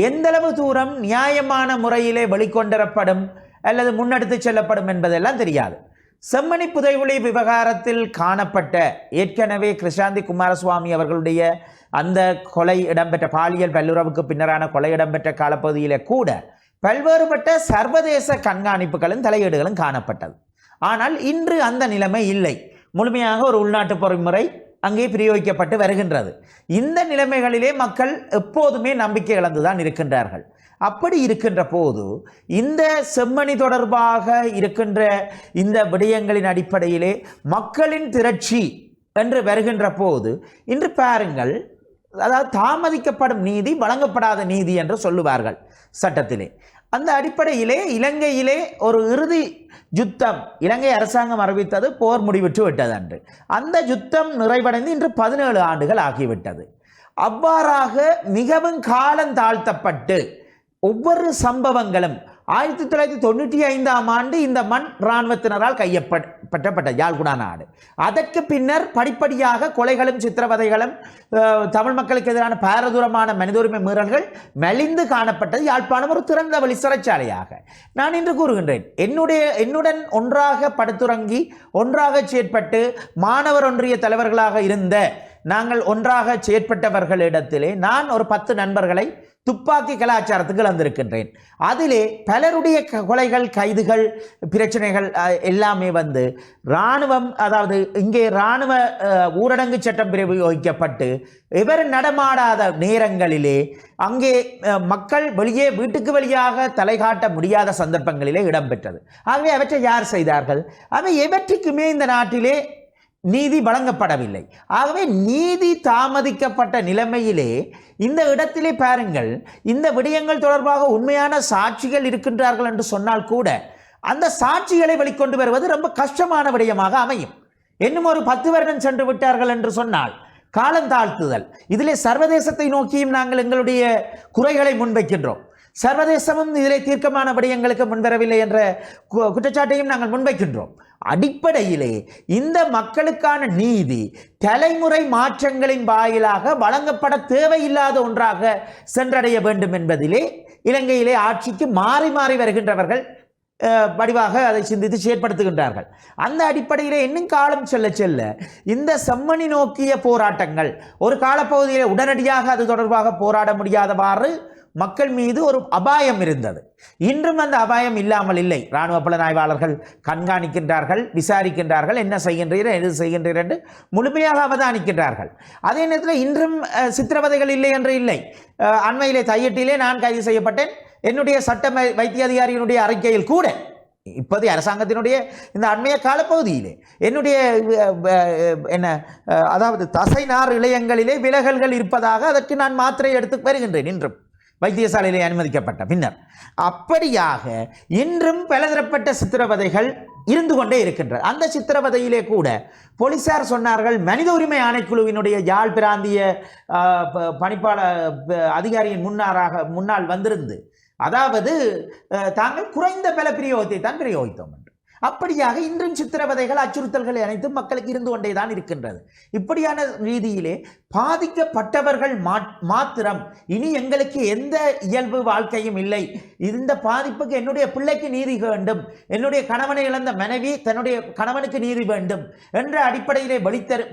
எந்தளவு தூரம் நியாயமான முறையிலே வெளிக்கொண்டரப்படும் அல்லது முன்னெடுத்து செல்லப்படும் என்பதெல்லாம் தெரியாது. செம்மணி புதைகுழி விவகாரத்தில் காணப்பட்ட ஏற்கனவே கிருஷாந்தி குமாரசுவாமி அவர்களுடைய அந்த கொலை இடம்பெற்ற பாலியல் வல்லுறவுக்கு பின்னரான கொலை இடம்பெற்ற காலப்பகுதியிலே கூட பல்வேறுபட்ட சர்வதேச கண்காணிப்புகளும் தலையீடுகளும் காணப்பட்டது. ஆனால் இன்று அந்த நிலைமை இல்லை. முழுமையாக ஒரு உள்நாட்டு பொறிமுறை அங்கே பிரயோகிக்கப்பட்டு வருகின்றது. இந்த நிலைமைகளிலே மக்கள் எப்போதுமே நம்பிக்கை இழந்துதான் இருக்கின்றார்கள். அப்படி இருக்கின்ற போது இந்த செம்மணி தொடர்பாக இருக்கின்ற இந்த விடயங்களின் அடிப்படையிலே மக்களின் திரட்சி என்று வருகின்ற போது இன்று பாருங்கள், அதாவது தாமதிக்கப்படும் நீதி வழங்கப்படாத நீதி என்று சொல்லுவார்கள் சட்டத்திலே. அந்த அடிப்படையிலே இலங்கையிலே ஒரு இறுதி யுத்தம் இலங்கை அரசாங்கம் அறிவித்தது போர் முடிவிட்டு விட்டது அன்று. அந்த யுத்தம் நிறைவடைந்து இன்று 17 ஆண்டுகள் ஆகிவிட்டது. அவ்வாறாக மிகவும் காலம் தாழ்த்தப்பட்டு ஒவ்வொரு சம்பவங்களும் 1995ஆம் ஆண்டு இந்த மண் இராணுவத்தினரால் கையப்பட்ட யாழ்குடா நாடு. அதற்கு பின்னர் படிப்படியாக கொலைகளும் சித்திரவதைகளும் தமிழ் மக்களுக்கு எதிரான பாரதூரமான மனித உரிமை மீறல்கள் மெலிந்து காணப்பட்டது. யாழ்ப்பாணம் ஒரு திறந்த வழி சிறைச்சாலையாக நான் இன்று கூறுகின்றேன். என்னுடன் ஒன்றாக படுத்துறங்கி ஒன்றாக செயற்பட்டு மாணவர் ஒன்றிய தலைவர்களாக இருந்த நாங்கள் ஒன்றாக செயற்பட்டவர்களிடத்திலே நான் ஒரு 10 நண்பர்களை துப்பாக்கி கலாச்சாரத்துக்கு வந்திருக்கின்றேன். அதிலே பலருடைய கொலைகள் கைதுகள் பிரச்சனைகள் எல்லாமே வந்து இராணுவம், அதாவது இங்கே இராணுவ ஊரடங்கு சட்டம் பிரயோகிக்கப்பட்டு இவர் நடமாடாத நேரங்களிலே அங்கே மக்கள் வெளியே வீட்டுக்கு வெளியாக தலை காட்ட முடியாத சந்தர்ப்பங்களிலே இடம்பெற்றது. ஆகவே அவற்றை யார் செய்தார்கள்? அவை எவற்றுக்குமே இந்த நாட்டிலே நீதி வழங்கப்படவில்லை. ஆகவே நீதி தாமதிக்கப்பட்ட நிலைமையிலே இந்த இடத்திலே பாருங்கள், இந்த விடயங்கள் தொடர்பாக உண்மையான சாட்சிகள் இருக்கின்றார்கள் என்று சொன்னால் கூட அந்த சாட்சிகளை வெளிக்கொண்டு வருவது ரொம்ப கஷ்டமான விடயமாக அமையும். இன்னும் ஒரு 10 வருடம் சென்று விட்டார்கள் என்று சொன்னால் காலம் தாழ்த்துதல். இதிலே சர்வதேசத்தை நோக்கியும் நாங்கள் எங்களுடைய குறைகளை முன்வைக்கின்றோம். சர்வதேசமும் இதிலே தீர்க்கமான விடயங்களுக்கு முன்வரவில்லை என்ற குற்றச்சாட்டையும் நாங்கள் முன்வைக்கின்றோம். அடிப்படையிலே இந்த மக்களுக்கான நீதி தலைமுறை மாற்றங்களின் வாயிலாக வழங்கப்பட தேவையில்லாத ஒன்றாக சென்றடைய வேண்டும் என்பதிலே இலங்கையிலே ஆட்சிக்கு மாறி மாறி வருகின்றவர்கள் வடிவாக அதை சிந்தித்து செயற்படுத்துகின்றார்கள். அந்த அடிப்படையிலே இன்னும் காலம் செல்ல செல்ல இந்த செம்மணி நோக்கிய போராட்டங்கள் ஒரு காலப்பகுதியிலே உடனடியாக அது தொடர்பாக போராட முடியாதவாறு மக்கள் மீது ஒரு அபாயம் இருந்தது. இன்றும் அந்த அபாயம் இல்லாமல் இல்லை. இராணுவ புலனாய்வாளர்கள் கண்காணிக்கின்றார்கள், விசாரிக்கின்றார்கள், என்ன செய்கின்றீர்கள் எது செய்கின்றீர்கள் என்று முழுமையாக அவதானிக்கின்றார்கள். அதே நேரத்தில் இன்றும் சித்திரவதைகள் இல்லை என்று இல்லை. அண்மையிலே தையட்டிலே நான் கைது செய்யப்பட்டேன். என்னுடைய சட்ட வைத்திய அதிகாரியினுடைய அறிக்கையில் கூட இப்போதைய அரசாங்கத்தினுடைய இந்த அண்மைய காலப்பகுதியிலே என்னுடைய அதாவது தசைநார் இளையங்களிலே விலகல்கள் இருப்பதாக அதற்கு நான் மாத்திரை எடுத்து வருகின்றேன். இன்றும் வைத்தியசாலையிலே அனுமதிக்கப்பட்ட பின்னர் அப்படியாக இன்றும் பலதரப்பட்ட சித்திரவதைகள் இருந்து கொண்டே இருக்கின்றன. அந்த சித்திரவதையிலே கூட போலீசார் சொன்னார்கள், மனித உரிமை ஆணைக்குழுவினுடைய யாழ் பிராந்திய பணிப்பாளர் அதிகாரியின் முன்னால் வந்திருந்து, அதாவது தாங்கள் குறைந்த பல பிரயோகத்தை தான் பிரயோகித்தோம் என்று. அப்படியாக இன்றும் சித்திரவதைகள் அச்சுறுத்தல்கள் அனைத்தும் மக்களுக்கு இருந்து கொண்டேதான் இருக்கின்றது. இப்படியான ரீதியிலே பாதிக்கப்பட்டவர்கள் மாத்திரம் இனி எங்களுக்கு எந்த இயல்பு வாழ்க்கையும் இல்லை, இந்த பாதிப்புக்கு என்னுடைய பிள்ளைக்கு நீதி வேண்டும், என்னுடைய கணவனை இழந்த மனைவி தன்னுடைய கணவனுக்கு நீதி வேண்டும் என்ற அடிப்படையிலே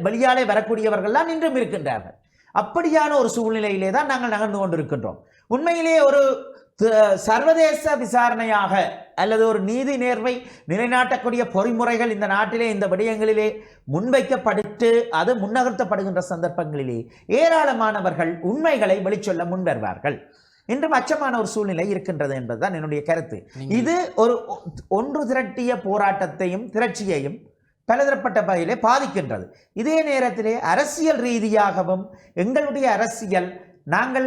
வெளியாலே வரக்கூடியவர்கள் தான் இன்றும் இருக்கின்றார்கள். அப்படியான ஒரு சூழ்நிலையிலே தான் நாங்கள் நகர்ந்து கொண்டிருக்கின்றோம். உண்மையிலே ஒரு சர்வதேச விசாரணையாக அல்லது ஒரு நீதி நேர்வை நிலைநாட்டக்கூடிய பொறிமுறைகள் இந்த நாட்டிலே இந்த விடயங்களிலே முன்வைக்கப்பட்டு அது முன்னகர்த்தப்படுகின்ற சந்தர்ப்பங்களிலே ஏராளமானவர்கள் உண்மைகளை வெளிச்சொல்ல முன்வருவார்கள். இன்றும் அச்சமான ஒரு சூழ்நிலை இருக்கின்றது என்பதுதான் என்னுடைய கருத்து. இது ஒரு ஒன்று திரட்டிய போராட்டத்தையும் திரட்சியையும் பலதரப்பட்ட வகையிலே பாதிக்கின்றது. இதே நேரத்திலே அரசியல் ரீதியாகவும் எங்களுடைய அரசியல் நாங்கள்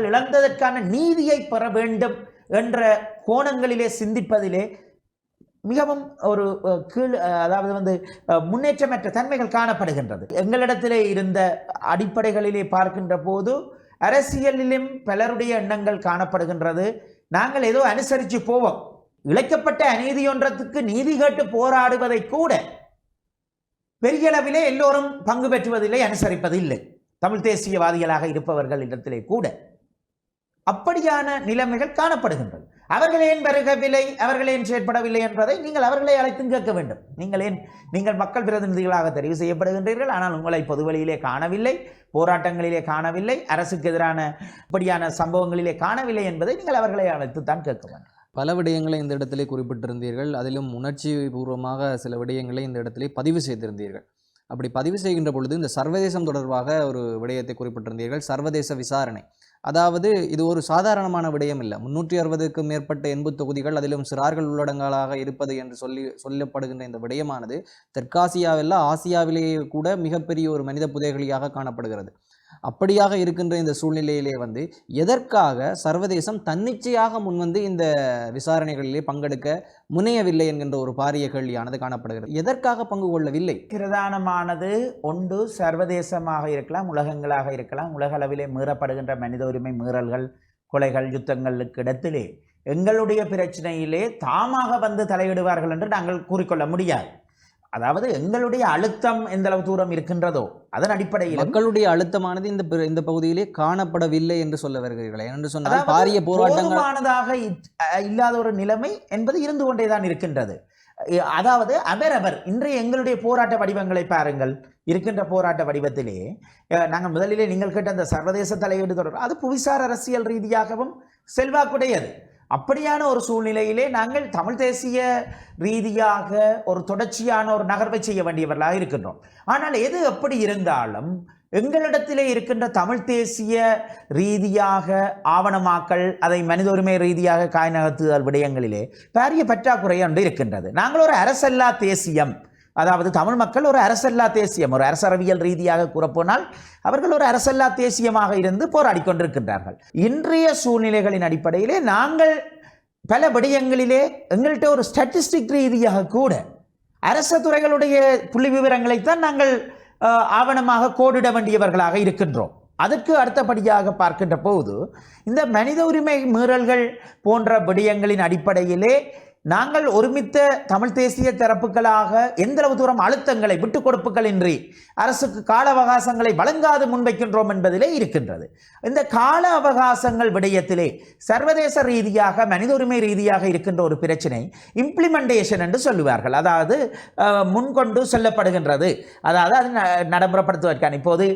இழந்ததற்கான நீதியை பெற வேண்டும் என்ற கோணங்களிலே சிந்திப்பதிலே மிகவும் ஒரு அதாவது முன்னேற்றமற்ற தன்மைகள் காணப்படுகின்றது. எங்களிடத்திலே இருந்த அடிப்படைகளிலே பார்க்கின்ற போது அரசியலிலும் பலருடைய எண்ணங்கள் காணப்படுகின்றது. நாங்கள் ஏதோ அனுசரித்து போவோம், இழைக்கப்பட்ட அநீதி ஒன்றத்துக்கு நீதி கேட்டு போராடுவதை கூட பெரிய அளவிலே எல்லோரும் பங்கு பெற்றுவதில்லை, அனுசரிப்பதில்லை. தமிழ் தேசியவாதிகளாக இருப்பவர்கள் இடத்திலே கூட அப்படியான நிலைமைகள் காணப்படுகின்றது. அவர்கள் ஏன் வருகவில்லை, அவர்கள் ஏன் செயற்படவில்லை என்பதை நீங்கள் அவர்களை அழைத்தும் கேட்க வேண்டும். நீங்கள் மக்கள் பிரதிநிதிகளாக தெரிவு செய்யப்படுகின்றீர்கள், ஆனால் உங்களை பொதுவெளியிலே காணவில்லை, போராட்டங்களிலே காணவில்லை, அரசுக்கு எதிரான இப்படியான சம்பவங்களிலே காணவில்லை என்பதை நீங்கள் அவர்களை அழைத்துத்தான் கேட்க வேண்டும். பல விடயங்களை இந்த இடத்திலே குறிப்பிட்டிருந்தீர்கள். அதிலும் உணர்ச்சி பூர்வமாக சில விடயங்களை இந்த இடத்திலே பதிவு செய்திருந்தீர்கள். அப்படி பதிவு செய்கின்ற பொழுது இந்த சர்வதேசம் தொடர்பாக ஒரு விடயத்தை குறிப்பிட்டிருந்தீர்கள். சர்வதேச விசாரணை, அதாவது இது ஒரு சாதாரணமான விடயம் இல்லை. 360க்கும் மேற்பட்ட 80 தொகுதிகள், அதிலும் சிறார்கள் உள்ளடங்கலாக இருப்பது என்று சொல்லப்படுகின்ற இந்த விடயமானது தெற்காசியாவில் ஆசியாவிலேயே கூட மிகப்பெரிய ஒரு மனித புதைகுழியாக காணப்படுகிறது. அப்படியாக இருக்கின்ற இந்த சூழ்நிலையிலே எதற்காக சர்வதேசம் தன்னிச்சையாக முன்வந்து இந்த விசாரணைகளிலே பங்கெடுக்க முனையவில்லை என்கின்ற ஒரு பாரிய கேள்வியானது காணப்படுகிறது. எதற்காக பங்கு கொள்ளவில்லை? பிரதானமானது ஒன்று சர்வதேசமாக இருக்கலாம், உலகங்களாக இருக்கலாம். உலக அளவிலே மீறப்படுகின்ற மனித உரிமை மீறல்கள், கொலைகள், யுத்தங்களுக்கு இடத்திலே எங்களுடைய பிரச்சனையிலே தாமாக வந்து தலையிடுவார்கள் என்று நாங்கள் கூறிக்கொள்ள முடியாது. அதாவது எங்களுடைய அழுத்தம் எந்த அளவு தூரம் இருக்கின்றதோ அதன் அடிப்படையில் மக்களுடைய அழுத்தமானது இந்த பகுதியிலே காணப்படவில்லை என்று சொல்ல வருகிறீர்களே. என்று சொன்னால் பாரிய போராட்டமானதாக இல்லாத ஒரு நிலைமை என்பது இருந்து கொண்டேதான் இருக்கின்றது. அதாவது அவரவர் இன்றைய எங்களுடைய போராட்ட வடிவங்களை பாருங்கள். இருக்கின்ற போராட்ட வடிவத்திலே நாங்கள் முதலிலே நீங்கள் கேட்ட அந்த சர்வதேச தலையீடு தொடர் அது புவிசார் அரசியல் ரீதியாகவும் செல்வாக்குடையது. அப்படியான ஒரு சூழ்நிலையிலே நாங்கள் தமிழ் தேசிய ரீதியாக ஒரு தொடர்ச்சியான ஒரு நகர்வை செய்ய வேண்டியவர்களாக இருக்கின்றோம். ஆனால் எது எப்படி இருந்தாலும் எங்களிடத்திலே இருக்கின்ற தமிழ் தேசிய ரீதியாக ஆவணமாக்கல், அதை மனித உரிமை ரீதியாக காய் நகர்த்துதல் விடயங்களிலே பாரிய பற்றாக்குறை ஒன்று இருக்கின்றது. நாங்கள் ஒரு அரசல்லா தேசியம், அதாவது தமிழ் மக்கள் ஒரு அரசல்லா தேசியம், ஒரு அரசறவியல் ரீதியாக கூறப்போனால் அவர்கள் ஒரு அரசல்லா தேசியமாக இருந்து போராடி கொண்டிருக்கின்றார்கள். இன்றைய சூழ்நிலைகளின் அடிப்படையிலே நாங்கள் பல விடயங்களிலே எங்கள்கிட்ட ஒரு ஸ்டாட்டிஸ்டிக் ரீதியாக கூட அரச துறைகளுடைய புள்ளி விவரங்களைத்தான் நாங்கள் ஆவணமாக கோடிட வேண்டியவர்களாக இருக்கின்றோம். அதற்கு அடுத்தபடியாக பார்க்கின்ற போது இந்த மனித உரிமை மீறல்கள் போன்ற விடயங்களின் அடிப்படையிலே நாங்கள் ஒருமித்த தமிழ் தேசிய தரப்புகளாக எந்தளவு தூரம் அழுத்தங்களை விட்டுக் கொடுப்புகளின்றி அரசுக்கு கால அவகாசங்களை வழங்காது முன்வைக்கின்றோம் என்பதிலே இருக்கின்றது. இந்த கால அவகாசங்கள் விடயத்திலே சர்வதேச ரீதியாக மனித உரிமை ரீதியாக இருக்கின்ற ஒரு பிரச்சனை இம்ப்ளிமெண்டேஷன் என்று சொல்லுவார்கள். அதாவது முன்கொண்டு செல்லப்படுகின்றது, அதாவது அது நடைமுறைப்படுத்துவதற்கான இப்போது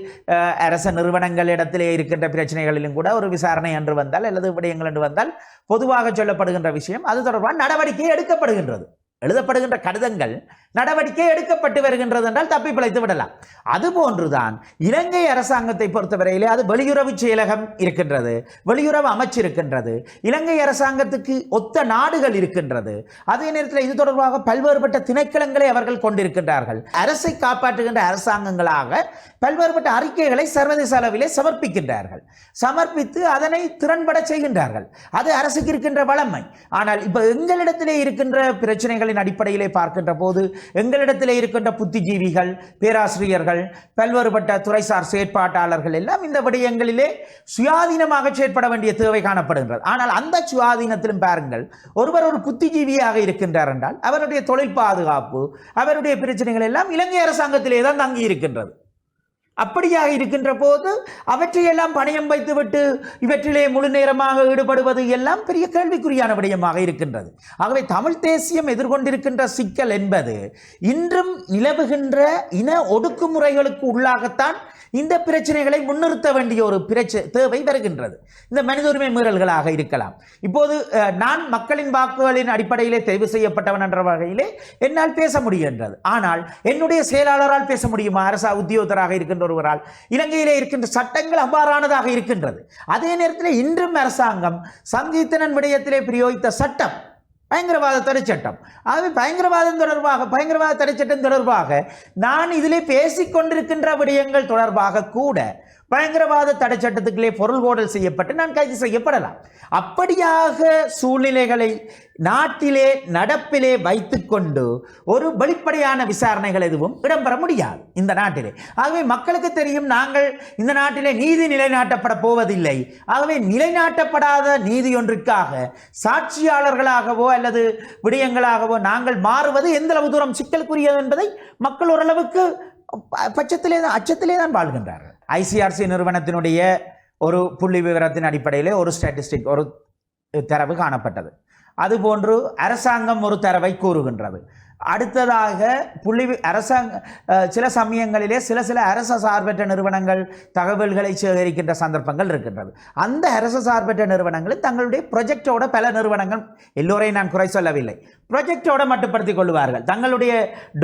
அரச நிறுவனங்களிடத்திலே இருக்கின்ற பிரச்சனைகளிலும் கூட ஒரு விசாரணை என்று வந்தால் அல்லது விடயங்கள் என்று வந்தால் பொதுவாக சொல்லப்படுகின்ற விஷயம் அது தொடர்பான நடவடிக்கை எடுக்கப்படுகின்றது. எழுதப்படுகின்ற கடிதங்கள் நடவடிக்கை எடுக்கப்பட்டு வருகின்றது என்றால் தப்பி பிழைத்து விடலாம். அதுபோன்றுதான் இலங்கை அரசாங்கத்தை பொறுத்தவரையிலே அது வெளியுறவு செயலகம் இருக்கின்றது, வெளியுறவு அமைச்சு இருக்கின்றது, இலங்கை அரசாங்கத்துக்கு ஒத்த நாடுகள் இருக்கின்றது. அதே நேரத்தில் இது தொடர்பாக பல்வேறுபட்ட திணைக்களங்களை அவர்கள் கொண்டிருக்கின்றார்கள். அரசை காப்பாற்றுகின்ற அரசாங்கங்களாக பல்வேறுபட்ட அறிக்கைகளை சர்வதேச அளவிலே சமர்ப்பிக்கின்றார்கள். சமர்ப்பித்து அதனை திறன்பட செய்கின்றார்கள். அது அரசுக்கு இருக்கின்ற வளமை. ஆனால் இப்ப எங்களிடத்திலே இருக்கின்ற பிரச்சனைகள் விடயங்களின் அடிப்படையிலே பார்க்கின்ற போது எங்களிடத்திலே இருக்கின்ற புத்திஜீவிகள், பேராசிரியர்கள், பல்வேறுபட்ட துறைசார் செயற்பாட்டாளர்கள் எல்லாம் இந்த விடயங்களிலே சுயாதீனமாக செயற்பட வேண்டிய தேவை காணப்படுகின்றது. ஆனால் அந்த சுயாதீனத்திலும் பாருங்கள், ஒருவர் ஒரு புத்திஜீவியாக இருக்கின்றார் என்றால் அவருடைய தொழில் பாதுகாப்பு, அவருடைய பிரச்சனைகள் எல்லாம் இலங்கை அரசாங்கத்திலே தான் தங்கி இருக்கின்றது. அப்படியாக இருக்கின்ற போது அவற்றையெல்லாம் பணயம் வைத்துவிட்டு இவற்றிலே முழு நேரமாக ஈடுபடுவது எல்லாம் பெரிய கேள்விக்குறியான விடயமாக இருக்கின்றது. ஆகவே தமிழ் தேசியம் எதிர்கொண்டிருக்கின்ற சிக்கல் என்பது இன்றும் நிலவுகின்ற இன ஒடுக்குமுறைகளுக்கு உள்ளாகத்தான் இந்த பிரச்சனைகளை முன்னிறுத்த வேண்டிய ஒரு தேவை வருகின்றது. இந்த மனித உரிமை மீறல்களாக இருக்கலாம். இப்போது நான் மக்களின் வாக்குகளின் அடிப்படையிலே தெரிவு செய்யப்பட்டவன் என்ற வகையிலே என்னால் பேச முடிகின்றது. ஆனால் என்னுடைய செயலாளரால் பேச முடியுமா? அரசு உத்தியோகத்தராக இருக்கின்ற ஒருவரால்? இலங்கையிலே இருக்கின்ற சட்டங்கள் அவ்வாறானதாக இருக்கின்றது. அதே நேரத்தில் இன்றும் அரசாங்கம் சங்கீத்தனன் விடயத்திலே பிரயோகித்த சட்டம் பயங்கரவாத தடை சட்டம். ஆகவே பயங்கரவாத தடை சட்டம் தொடர்பாக நான் இதிலே பேசிக்கொண்டிருக்கின்ற விடயங்கள் தொடர்பாக கூட பயங்கரவாத தடை சட்டத்துக்குள்ளே பொருள் கோடல் செய்யப்பட்டு நான் கைது செய்யப்படலாம். அப்படியாக சூழ்நிலைகளை நாட்டிலே நடப்பிலே வைத்துக்கொண்டு ஒரு வெளிப்படையான விசாரணைகள் எதுவும் இடம்பெற முடியாது இந்த நாட்டிலே. ஆகவே மக்களுக்கு தெரியும், நாங்கள் இந்த நாட்டிலே நீதி நிலைநாட்டப்பட போவதில்லை. ஆகவே நிலைநாட்டப்படாத நீதி ஒன்றுக்காக சாட்சியாளர்களாகவோ அல்லது விடயங்களாகவோ நாங்கள் மாறுவது எந்த அளவு தூரம் சிக்கலுக்குரியது என்பதை மக்கள் ஓரளவுக்கு அச்சத்திலே தான் வாழ்கின்றார்கள். ஐசிஆர்சி நிறுவனத்தினுடைய ஒரு புள்ளி விவரத்தின் அடிப்படையிலே ஒரு ஸ்டாட்டிஸ்டிக், ஒரு தரவு காணப்பட்டது. அதுபோன்று அரசாங்கம் ஒரு தரவை கூறுகின்றது. அடுத்ததாக சில சமயங்களிலே சில அரச சார்பற்ற நிறுவனங்கள் தகவல்களை சேகரிக்கின்ற சந்தர்ப்பங்கள் இருக்கின்றது. அந்த அரச சார்பற்ற நிறுவனங்கள் தங்களுடைய ப்ரொஜெக்டோட, பல நிறுவனங்கள், எல்லோரையும் நான் குறை சொல்லவில்லை, ப்ரொஜெக்டோட மட்டுப்படுத்திக் கொள்வார்கள். தங்களுடைய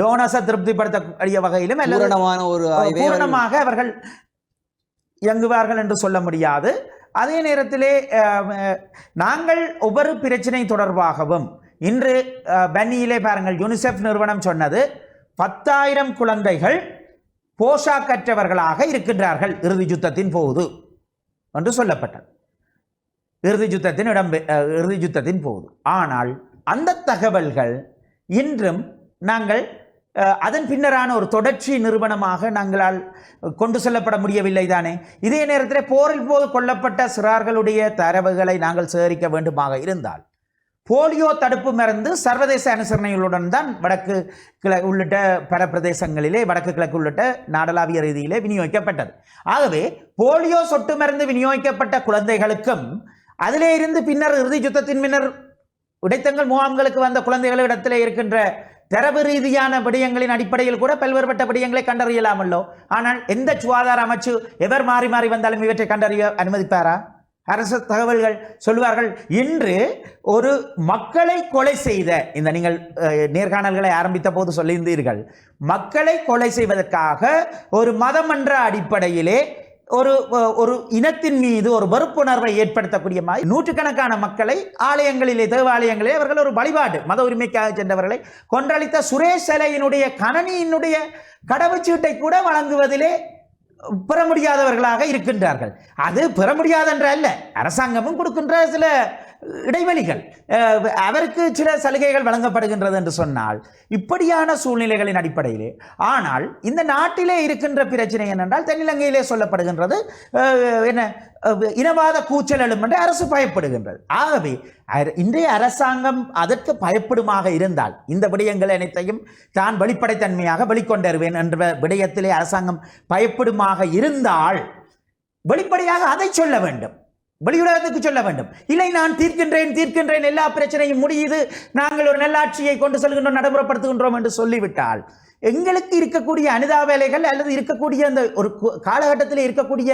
டோனஸை திருப்திப்படுத்தக்கூடிய வகையிலும் பூரணமாக அவர்கள் இயங்குவார்கள் என்று சொல்ல முடியாது. அதே நேரத்திலே நாங்கள் ஒவ்வொரு பிரச்சனை தொடர்பாகவும் இன்று பன்னியிலே பாருங்கள், யூனிசெஃப் நிறுவனம் சொன்னது 10,000 குழந்தைகள் போஷாக்கற்றவர்களாக இருக்கின்றார்கள் இறுதி யுத்தத்தின் போது என்று சொல்லப்பட்டது. இறுதி யுத்தத்தின் போது. ஆனால் அந்த தகவல்கள் இன்றும் நாங்கள் அதன் பின்னரான ஒரு தொடர்ச்சி நிறுவனமாக நாங்களால் கொண்டு செல்லப்பட முடியவில்லை தானே. இதே நேரத்தில் போரில் போது கொல்லப்பட்ட சிறார்களுடைய தரவுகளை நாங்கள் சேகரிக்க வேண்டுமாக இருந்தால் போலியோ தடுப்பு மருந்து சர்வதேச அனுசரணைகளுடன் தான் வடக்கு உள்ளிட்ட பல பிரதேசங்களிலே, வடக்கு கிழக்கு உள்ளிட்ட நாடளாவிய ரீதியிலே விநியோகிக்கப்பட்டது. ஆகவே போலியோ சொட்டு மருந்து விநியோகிக்கப்பட்ட குழந்தைகளுக்கும் அதிலே இருந்து பின்னர் இறுதி யுத்தத்தின் பின்னர் இடைத்தங்கள் முகாம்களுக்கு வந்த குழந்தைகளிடத்திலே இருக்கின்ற தரவு ரீதியான விடயங்களின் அடிப்படையில் கூட பல்வேறுபட்ட விடயங்களை கண்டறியலாமல்லோ. ஆனால் எந்த சுகாதார அமைச்சு எவர் மாறி மாறி வந்தாலும் இவற்றை கண்டறிய அனுமதிப்பாரா? அரசு தகவல்கள் சொல்வார்கள். இன்று ஒரு மக்களை கொலை செய்த இந்த நீங்கள் நேர்காணல்களை ஆரம்பித்த போது சொல்லியிருந்தீர்கள், மக்களை கொலை செய்வதற்காக ஒரு மதம் என்ற அடிப்படையிலே ஒரு இனத்தின் மீது ஒரு வெறுப்புணர்வை ஏற்படுத்தக்கூடிய மாதிரி நூற்றுக்கணக்கான மக்களை ஆலயங்களிலே, தேவாலயங்களிலே அவர்கள் ஒரு வழிபாடு மத உரிமைக்காக சென்றவர்களை கொன்றளித்த சுரேஷ் சிலையினுடைய கணனியினுடைய கடவுச்சீட்டை கூட வழங்குவதிலே பெற முடியாதவர்களாக இருக்கின்றார்கள். அது பெற முடியாதென்ற அல்ல, அரசாங்கமும் கொடுக்கின்ற சில இடைவெளிகள், அவருக்கு சில சலுகைகள் வழங்கப்படுகின்றது என்று சொன்னால் இப்படியான சூழ்நிலைகளின் அடிப்படையிலே. ஆனால் இந்த நாட்டிலே இருக்கின்ற பிரச்சனை என்னென்றால், தென்னிலங்கையிலே சொல்லப்படுகின்றது என்ன, இனவாத கூச்சல் எழும் என்று அரசு பயப்படுகின்றது. ஆகவே இன்றைய அரசாங்கம் அதற்கு பயப்படுமாக இருந்தால், இந்த விடயங்கள் அனைத்தையும் தான் வெளிப்படைத்தன்மையாக வெளிக்கொண்டருவேன் என்ற விடயத்திலே அரசாங்கம் பயப்படுமாக இருந்தால் வெளிப்படையாக அதை சொல்ல வேண்டும், வெளியுலகத்துக்கு சொல்ல வேண்டும். இல்லை, நான் தீர்க்கின்றேன், எல்லா பிரச்சனையும் முடியுது, நாங்கள் ஒரு நல்லாட்சியை கொண்டு செல்கின்றோம், நடைமுறைப்படுத்துகின்றோம் என்று சொல்லிவிட்டால் எங்களுக்கு இருக்கக்கூடிய அனிதா வேலைகள் அல்லது இருக்கக்கூடிய அந்த ஒரு காலகட்டத்தில் இருக்கக்கூடிய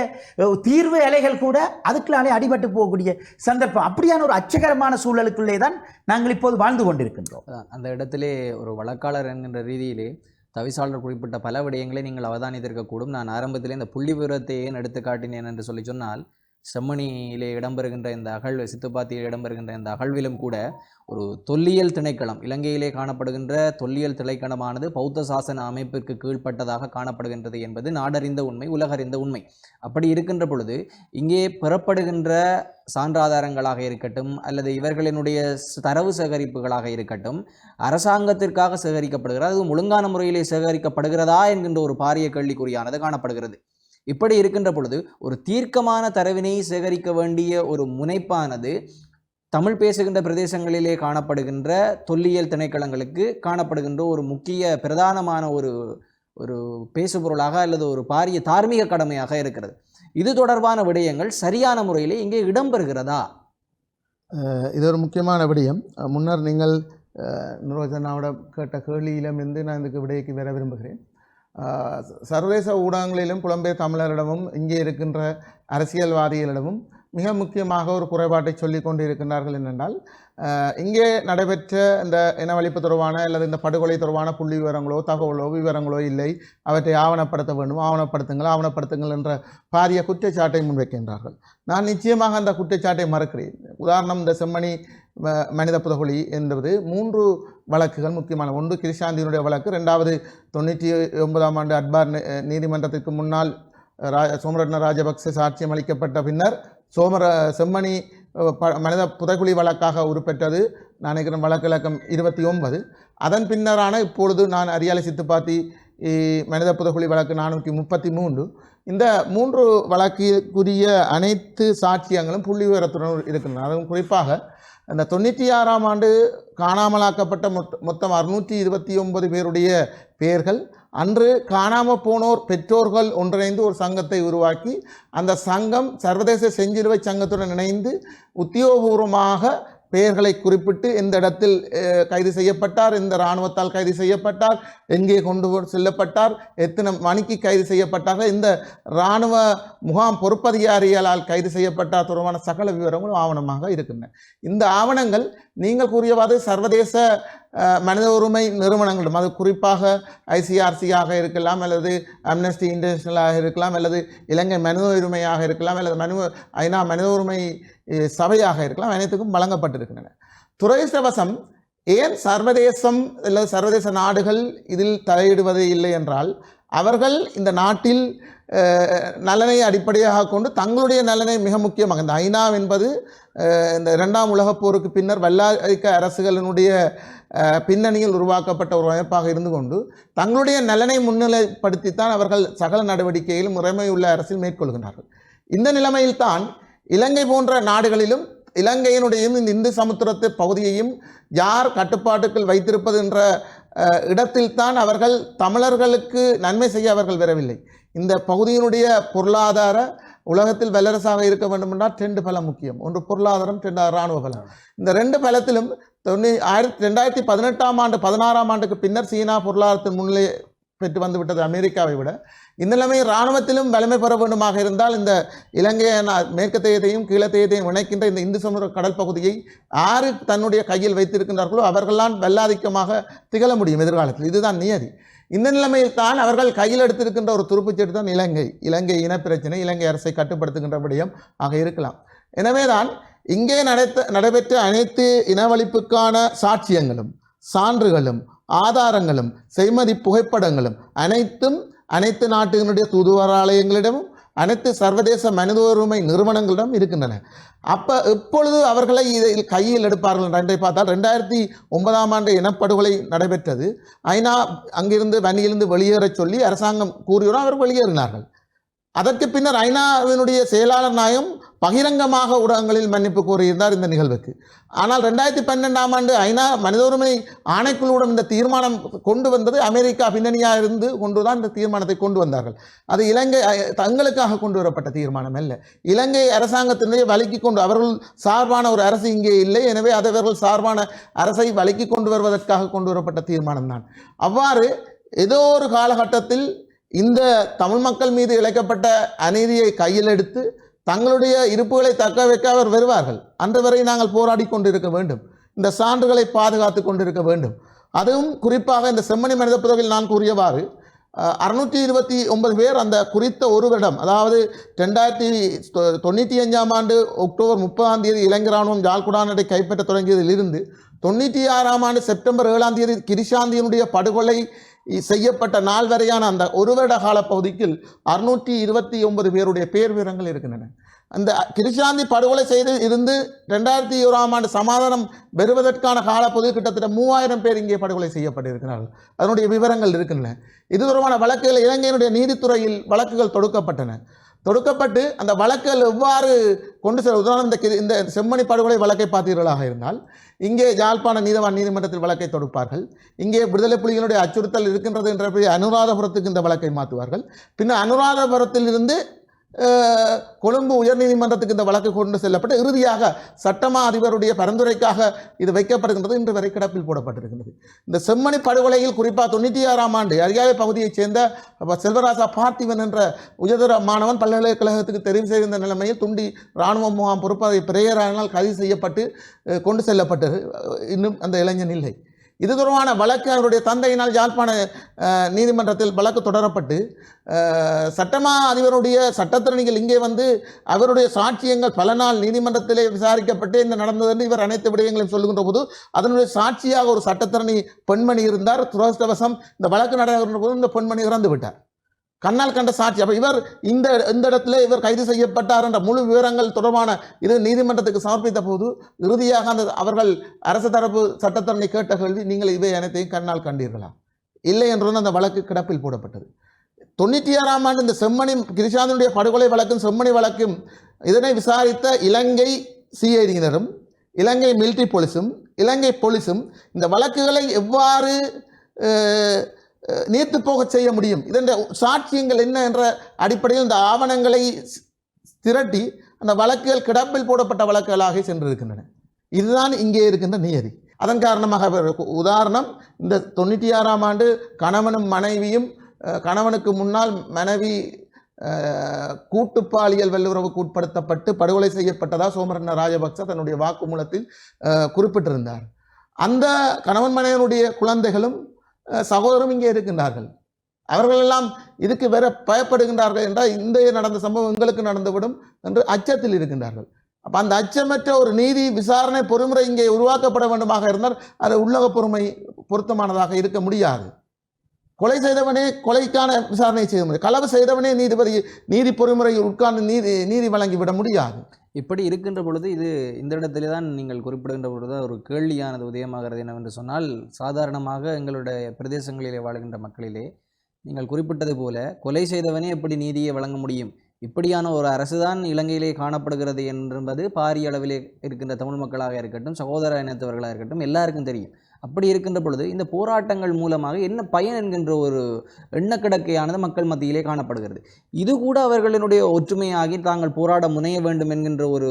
தீர்வு வேலைகள் கூட அதுக்குள்ளாலே அடிபட்டு போகக்கூடிய சந்தர்ப்பம், அப்படியான ஒரு அச்சகரமான சூழலுக்குள்ளே தான் நாங்கள் இப்போது வாழ்ந்து கொண்டிருக்கின்றோம். அந்த இடத்திலே ஒரு வழக்காளர் என்கின்ற ரீதியிலே தவிசாளர் குறிப்பிட்ட பல விடயங்களை நீங்கள் அவதானித்திருக்கக்கூடும். நான் ஆரம்பத்திலே இந்த புள்ளி விவரத்தை ஏன் எடுத்து காட்டினேன் என்று சொன்னால், செம்மணியிலே இடம்பெறுகின்ற இந்த அகழ்வு, சித்துப்பாத்தியில் இடம்பெறுகின்ற இந்த அகழ்விலும் கூட ஒரு தொல்லியல் திணைக்களம், இலங்கையிலே காணப்படுகின்ற தொல்லியல் திணைக்களமானது பௌத்த சாசன அமைப்பிற்கு கீழ்ப்பட்டதாக காணப்படுகின்றது என்பது நாடறிந்த உண்மை, உலகறிந்த உண்மை. அப்படி இருக்கின்ற பொழுது இங்கே பெறப்படுகின்ற சான்றாதாரங்களாக இருக்கட்டும் அல்லது இவர்களினுடைய தரவு சேகரிப்புகளாக இருக்கட்டும், அரசாங்கத்திற்காக சேகரிக்கப்படுகிறது, அது ஒழுங்கான முறையிலே சேகரிக்கப்படுகிறதா என்கின்ற ஒரு பாரிய கேள்விக்குறியானது காணப்படுகிறது. இப்படி இருக்கின்ற பொழுது ஒரு தீர்க்கமான தரவினை சேகரிக்க வேண்டிய ஒரு முனைப்பானது தமிழ் பேசுகின்ற பிரதேசங்களிலே காணப்படுகின்ற தொல்லியல் திணைக்களங்களுக்கு காணப்படுகின்ற ஒரு முக்கிய பிரதானமான ஒரு பேசுபொருளாக அல்லது ஒரு பாரிய தார்மீக கடமையாக இருக்கிறது. இது தொடர்பான விடயங்கள் சரியான முறையிலே இங்கே இடம்பெறுகிறதா? இது ஒரு முக்கியமான விடயம். முன்னர் நீங்கள் நிரோஜனாவோட கேட்ட கேள்வியிலிருந்து நான் இதுக்கு விடைக்கு வர விரும்புகிறேன். சர்வதேச ஊடகங்களிலும் புலம்பெயர் தமிழரிடமும் இங்கே இருக்கின்ற அரசியல்வாதிகளிடமும் மிக முக்கியமாக ஒரு குறைபாட்டை சொல்லி கொண்டு இருக்கின்றார்கள் என்னென்றால், இங்கே நடைபெற்ற இந்த இனவழிப்பு தொடர்பான அல்லது இந்த படுகொலை தொடர்பான புள்ளி விவரங்களோ தகவலோ விவரங்களோ இல்லை, அவற்றை ஆவணப்படுத்த வேண்டும், ஆவணப்படுத்துங்கள் என்ற பாரிய குற்றச்சாட்டை முன்வைக்கின்றார்கள். நான் நிச்சயமாக அந்த குற்றச்சாட்டை மறுக்கிறேன். உதாரணம், இந்த செம்மணி மனித புதகுழி என்பது 3 வழக்குகள் முக்கியமான. ஒன்று கிருஷாந்தியினுடைய வழக்கு, 2வது 99ஆம் ஆண்டு அட்பார் நீதிமன்றத்திற்கு முன்னால் சோமரட்ன ராஜபக்ச சாட்சியம் அளிக்கப்பட்ட பின்னர் செம்மணி மனித புதைக்குழி வழக்காக உருப்பெற்றது. நான் நினைக்கிறேன் வழக்கு இலக்கம் 29. அதன் பின்னரான இப்பொழுது நான் அரியாலை சித்துப்பாத்தி மனித புதைக்குழி வழக்கு 433. இந்த 3 வழக்குரிய அனைத்து சாட்சியங்களும் புள்ளி விவரத்துடன் இருக்கின்றன. அதுவும் குறிப்பாக அந்த 96ஆம் ஆண்டு காணாமலாக்கப்பட்ட மொத்தம் 629 பேருடைய பெயர்கள் அன்று காணாமல் போனோர் பெற்றோர்கள் ஒன்றிணைந்து ஒரு சங்கத்தை உருவாக்கி அந்த சங்கம் சர்வதேச செஞ்சிலுவை சங்கத்துடன் இணைந்து உத்தியோகபூர்வமாக பெயர்களை குறிப்பிட்டு எந்த இடத்தில் கைது செய்யப்பட்டார், எந்த இராணுவத்தால் கைது செய்யப்பட்டார், எங்கே கொண்டு செல்லப்பட்டார், எத்தனை மணிக்கு கைது செய்யப்பட்டார்கள், இந்த இராணுவ முகாம் பொறுப்பதிகாரிகளால் கைது செய்யப்பட்டார் தொடர்பான சகல விவரங்களும் ஆவணமாக இருக்கின்றன. இந்த ஆவணங்கள் நீங்கள் கூறியவாறு சர்வதேச மனித உரிமை நிறுவனங்களிடம், அது குறிப்பாக ICRC-யாக இருக்கலாம், அல்லது அம்னஸ்டி இன்டர்நேஷனலாக இருக்கலாம், அல்லது இலங்கை மனித உரிமையாக இருக்கலாம், அல்லது ஐநா மனித உரிமை சபையாக இருக்கலாம், அனைத்துக்கும் வழங்கப்பட்டிருக்கின்றன. துரதிர்ஷ்டவசம் ஏன் சர்வதேசம் அல்லது சர்வதேச நாடுகள் இதில் தலையிடுவது இல்லை என்றால், அவர்கள் இந்த நாட்டில் நலனை அடிப்படையாக கொண்டு தங்களுடைய நலனை மிக முக்கியமாக, இந்த ஐநா என்பது இந்த 2ஆம் உலகப் போருக்கு பின்னர் வல்லாதிக்க அரசுகளினுடைய பின்னணியில் உருவாக்கப்பட்ட ஒரு அமைப்பாக இருந்து கொண்டு தங்களுடைய நலனை முன்னிலைப்படுத்தித்தான் அவர்கள் சகல நடவடிக்கையிலும் முறைமையுள்ள அரசில் மேற்கொள்கின்றார்கள். இந்த நிலைமையில்தான் இலங்கை போன்ற நாடுகளிலும் இலங்கையினுடையும் இந்த இந்து சமுத்திரத்து பகுதியையும் யார் கட்டுப்பாட்டுக்குள் வைத்திருப்பது என்ற இடத்தில்தான் அவர்கள் தமிழர்களுக்கு நன்மை செய்ய அவர்கள் வரவில்லை. இந்த பகுதியினுடைய பொருளாதார உலகத்தில் வல்லரசாக இருக்க வேண்டும் என்றால் 2 பலம் முக்கியம். ஒன்று பொருளாதாரம், 2 இராணுவ பலம். இந்த 2 பலத்திலும் 2018ஆம் ஆண்டு 16ஆம் ஆண்டுக்கு பின்னர் சீனா பொருளாதாரத்தின் முன்னிலை பெற்று வந்துவிட்டது அமெரிக்காவை விட. இந்நிலைமை இராணுவத்திலும் வலிமை பெற வேண்டுமாக இருந்தால் இந்த இலங்கை மேற்கத்தையத்தையும் கீழத்தையத்தையும் இணைக்கின்ற இந்த இந்து சமுத்திர கடல் பகுதியை யாரு தன்னுடைய கையில் வைத்திருக்கின்றார்களோ அவர்கள்தான் வல்லாதிக்கமாக திகழ முடியும் எதிர்காலத்தில். இதுதான் நியதி. இந்த நிலைமையில் தான் அவர்கள் கையில் எடுத்திருக்கின்ற ஒரு துருப்புச்சீட்டு தான் இலங்கை இனப்பிரச்சனை, இலங்கை அரசை கட்டுப்படுத்துகின்ற விடயம் ஆக இருக்கலாம். எனவேதான் இங்கே நடைபெற்ற அனைத்து இனவழிப்புக்கான சாட்சியங்களும் சான்றுகளும் ஆதாரங்களும் செய்மதி புகைப்படங்களும் அனைத்து நாடுகளுடைய தூதுவராலயங்களிடமும் அனைத்து சர்வதேச மனித உரிமை நிறுவனங்களிடம் இருக்கின்றன. எப்பொழுது அவர்களை இதில் கையில் எடுப்பார்கள் என்றை பார்த்தால் 2009ஆம் ஆண்டு இனப்படுகொலை நடைபெற்றது. ஐநா அங்கிருந்து வன்னியிலிருந்து வெளியேறச் சொல்லி அரசாங்கம் கூறியோடு அவர் வெளியேறினார்கள். அதற்கு பின்னர் ஐநாவினுடைய செயலாளர் நாயகம் பகிரங்கமாக ஊடகங்களில் மன்னிப்பு கோரியிருந்தார் இந்த நிகழ்வுக்கு. ஆனால் 2012ஆம் ஆண்டு ஐநா மனித உரிமை ஆணைக்குழுவிடம் இந்த தீர்மானம் கொண்டு வந்தது அமெரிக்கா பின்னணியாக இருந்து கொண்டுதான் இந்த தீர்மானத்தை கொண்டு வந்தார்கள். அது இலங்கை தங்களுக்காக கொண்டு வரப்பட்ட தீர்மானம் அல்ல. இலங்கை அரசாங்கத்தினுடைய வலிக்கு கொண்டு, அவர்கள் சார்பான ஒரு அரசு இங்கே இல்லை, எனவே அவர்கள் சார்பான அரசை வலிக்கு கொண்டு வருவதற்காக கொண்டு வரப்பட்ட தீர்மானம் தான். அவ்வாறு ஏதோ ஒரு காலகட்டத்தில் இந்த தமிழ் மக்கள் மீது இழைக்கப்பட்ட அநீதியை கையில் எடுத்து தங்களுடைய இருப்புகளை தக்க வைக்க அவர் வருவார்கள். அன்று வரை நாங்கள் போராடி கொண்டிருக்க வேண்டும், இந்த சான்றுகளை பாதுகாத்து கொண்டிருக்க வேண்டும். அதுவும் குறிப்பாக இந்த செம்மணி மனித புதவில் நான் கூறியவாறு 629 பேர் அந்த குறித்த ஒரு வருடம், அதாவது 2095 ஆண்டு அக்டோபர் 30 இலங்கை இராணுவம் யாழ்குடானத்தை கைப்பற்ற தொடங்கியதிலிருந்து 96 செப்டம்பர் 7 கிரிஷாந்தியினுடைய படுகொலை செய்யப்பட்ட நாள் வரையான அந்த ஒரு வருட கால பகுதிக்கு 629 பேருடைய பேர் விவரங்கள் இருக்கின்றன. அந்த கிரிஷாந்தி படுகொலை செய்து இருந்து 2001 சமாதானம் பெறுவதற்கான காலப்பகுதி கிட்டத்தட்ட 3000 பேர் இங்கே படுகொலை செய்யப்பட்டிருக்கிறார்கள். அதனுடைய விவரங்கள் இருக்கின்றன. இது தொடர்பான வழக்குகள் இலங்கையினுடைய நீதித்துறையில் வழக்குகள் தொடுக்கப்பட்டு அந்த வழக்குகள் எவ்வாறு கொண்டு செல்ல, உதாரணம் இந்த செம்மணி படுகொலை வழக்கை பார்த்தீர்களாக இருந்தால் இங்கே யாழ்ப்பாண நீதவான் நீதிமன்றத்தில் வழக்கை தொடுப்பார்கள். இங்கே விடுதலை புலிகளுடைய அச்சுறுத்தல் இருக்கின்றது என்ற அனுராதபுரத்துக்கு இந்த வழக்கை மாற்றுவார்கள். பின்னர் அனுராதபுரத்தில் இருந்து கொழும்பு உயர்நீதிமன்றத்துக்கு இந்த வழக்கு கொண்டு செல்லப்பட்டு இறுதியாக சட்டமா அதிபருடைய பரிந்துரைக்காக இது வைக்கப்படுகின்றது. இன்று வரை கிடப்பில் போடப்பட்டிருக்கின்றது. இந்த செம்மணி படுகொலையில் குறிப்பாக 96 ஆண்டு அரியாலை பகுதியைச் சேர்ந்த செல்வராசா பார்த்திபன் என்ற உயர்தர மாணவன் பல்கலைக்கழகத்துக்கு தெரிவு செய்திருந்த நிலைமையில் துண்டி இராணுவ முகாம் பொறுப்பாக பிரேயரானால் கைது செய்யப்பட்டு கொண்டு செல்லப்பட்டது. இன்னும் அந்த இளைஞன் இல்லை. இது தொடர்பான வழக்கு அவருடைய தந்தையினால் யாழ்ப்பாண நீதிமன்றத்தில் வழக்கு தொடரப்பட்டு சட்டமா அதிபருடைய சட்டத்திறனிகள் இங்கே வந்து அவருடைய சாட்சியங்கள் பல நாள் நீதிமன்றத்திலே விசாரிக்கப்பட்டு என்ன நடந்தது என்று இவர் அனைத்து விடயங்களையும் சொல்லுகின்ற போது அதனுடைய சாட்சியாக ஒரு சட்டத்திறனி பெண்மணி இருந்தார். துரதிர்ஷ்டவசம் இந்த வழக்கு நடைபெறுகின்ற போது இந்த பெண்மணி இறந்து விட்டார். கண்ணால் கண்ட சாட்சி. அப்போ இவர் இந்த இடத்துல இவர் கைது செய்யப்பட்டார் என்ற முழு விவரங்கள் தொடர்பான இது நீதிமன்றத்துக்கு சமர்ப்பித்த போது இறுதியாக அவர்கள் அரசு தரப்பு சட்டத்தரணி கேட்ட கேள்வி, நீங்கள் இவை அனைத்தையும் கண்ணால் கண்டீர்களா? இல்லை என்று அந்த வழக்கு கிடப்பில் போடப்பட்டது. 96 ஆண்டு இந்த செம்மணி கிரிஷாந்தினுடைய படுகொலை வழக்கும் செம்மணி வழக்கும் இதனை விசாரித்த இலங்கை சிஐடியினரும் இலங்கை மிலிட்ரி போலீஸும் இலங்கை போலீஸும் இந்த வழக்குகளை எவ்வாறு நீர்த்து போக செய்ய முடியும், இதன் சாட்சியங்கள் என்ன என்ற அடிப்படையில் இந்த ஆவணங்களை திரட்டி அந்த வழக்குகள் கிடப்பில் போடப்பட்ட வழக்குகளாக சென்றிருக்கின்றன. இதுதான் இங்கே இருக்கின்ற நியதி. அதன் காரணமாக உதாரணம், இந்த 96 ஆண்டு கணவனும் மனைவியும் கணவனுக்கு முன்னால் மனைவி கூட்டுப்பாலியல் வல்லுறவுக்கு உட்படுத்தப்பட்டு படுகொலை செய்யப்பட்டதா சோமரண்ண ராஜபக்ச தன்னுடைய வாக்குமூலத்தில் குறிப்பிட்டிருந்தார். அந்த கணவன் மனைவனுடைய குழந்தைகளும் சகோதரரும் இங்கே இருக்கின்றார்கள். அவர்களெல்லாம் இதுக்கு வேற பயப்படுகின்றார்கள் என்றால் இந்த நடந்த சம்பவம் எங்களுக்கு நடந்துவிடும் என்று அச்சத்தில் இருக்கின்றார்கள். அப்போ அந்த அச்சமற்ற ஒரு நீதி விசாரணை பொறுமுறை இங்கே உருவாக்கப்பட வேண்டுமாக இருந்தால் அது உள்ளக பொறுமை பொருத்தமானதாக இருக்க முடியாது. கொலை செய்தவனே கொலைக்கான விசாரணை செய்ய முடியும். களவு செய்தவனே நீதி பொறிமுறையில் உட்கார்ந்து நீதி வழங்கிவிட முடியாது. இப்படி இருக்கின்ற பொழுது இந்த இடத்திலே தான் நீங்கள் குறிப்பிடுகின்ற பொழுது ஒரு கேள்வியானது உதயமாகிறது என்னவென்று சொன்னால், சாதாரணமாக எங்களுடைய பிரதேசங்களிலே வாழ்கின்ற மக்களிலே நீங்கள் குறிப்பிட்டது போல கொலை செய்தவனே எப்படி நீதியை வழங்க முடியும், இப்படியான ஒரு அரசுதான் இலங்கையிலே காணப்படுகிறது என்பது பாரிய அளவிலே இருக்கின்ற தமிழ் மக்களாக இருக்கட்டும், சகோதர இனத்தவர்களாக இருக்கட்டும், எல்லாருக்கும் தெரியும். அப்படி இருக்கின்ற பொழுது இந்த போராட்டங்கள் மூலமாக என்ன பயன் என்கின்ற ஒரு எண்ணக்கிடக்கையானது மக்கள் மத்தியிலே காணப்படுகிறது. இது கூட அவர்களினுடைய ஒற்றுமையாகி தாங்கள் போராட முனைய வேண்டும் என்கின்ற ஒரு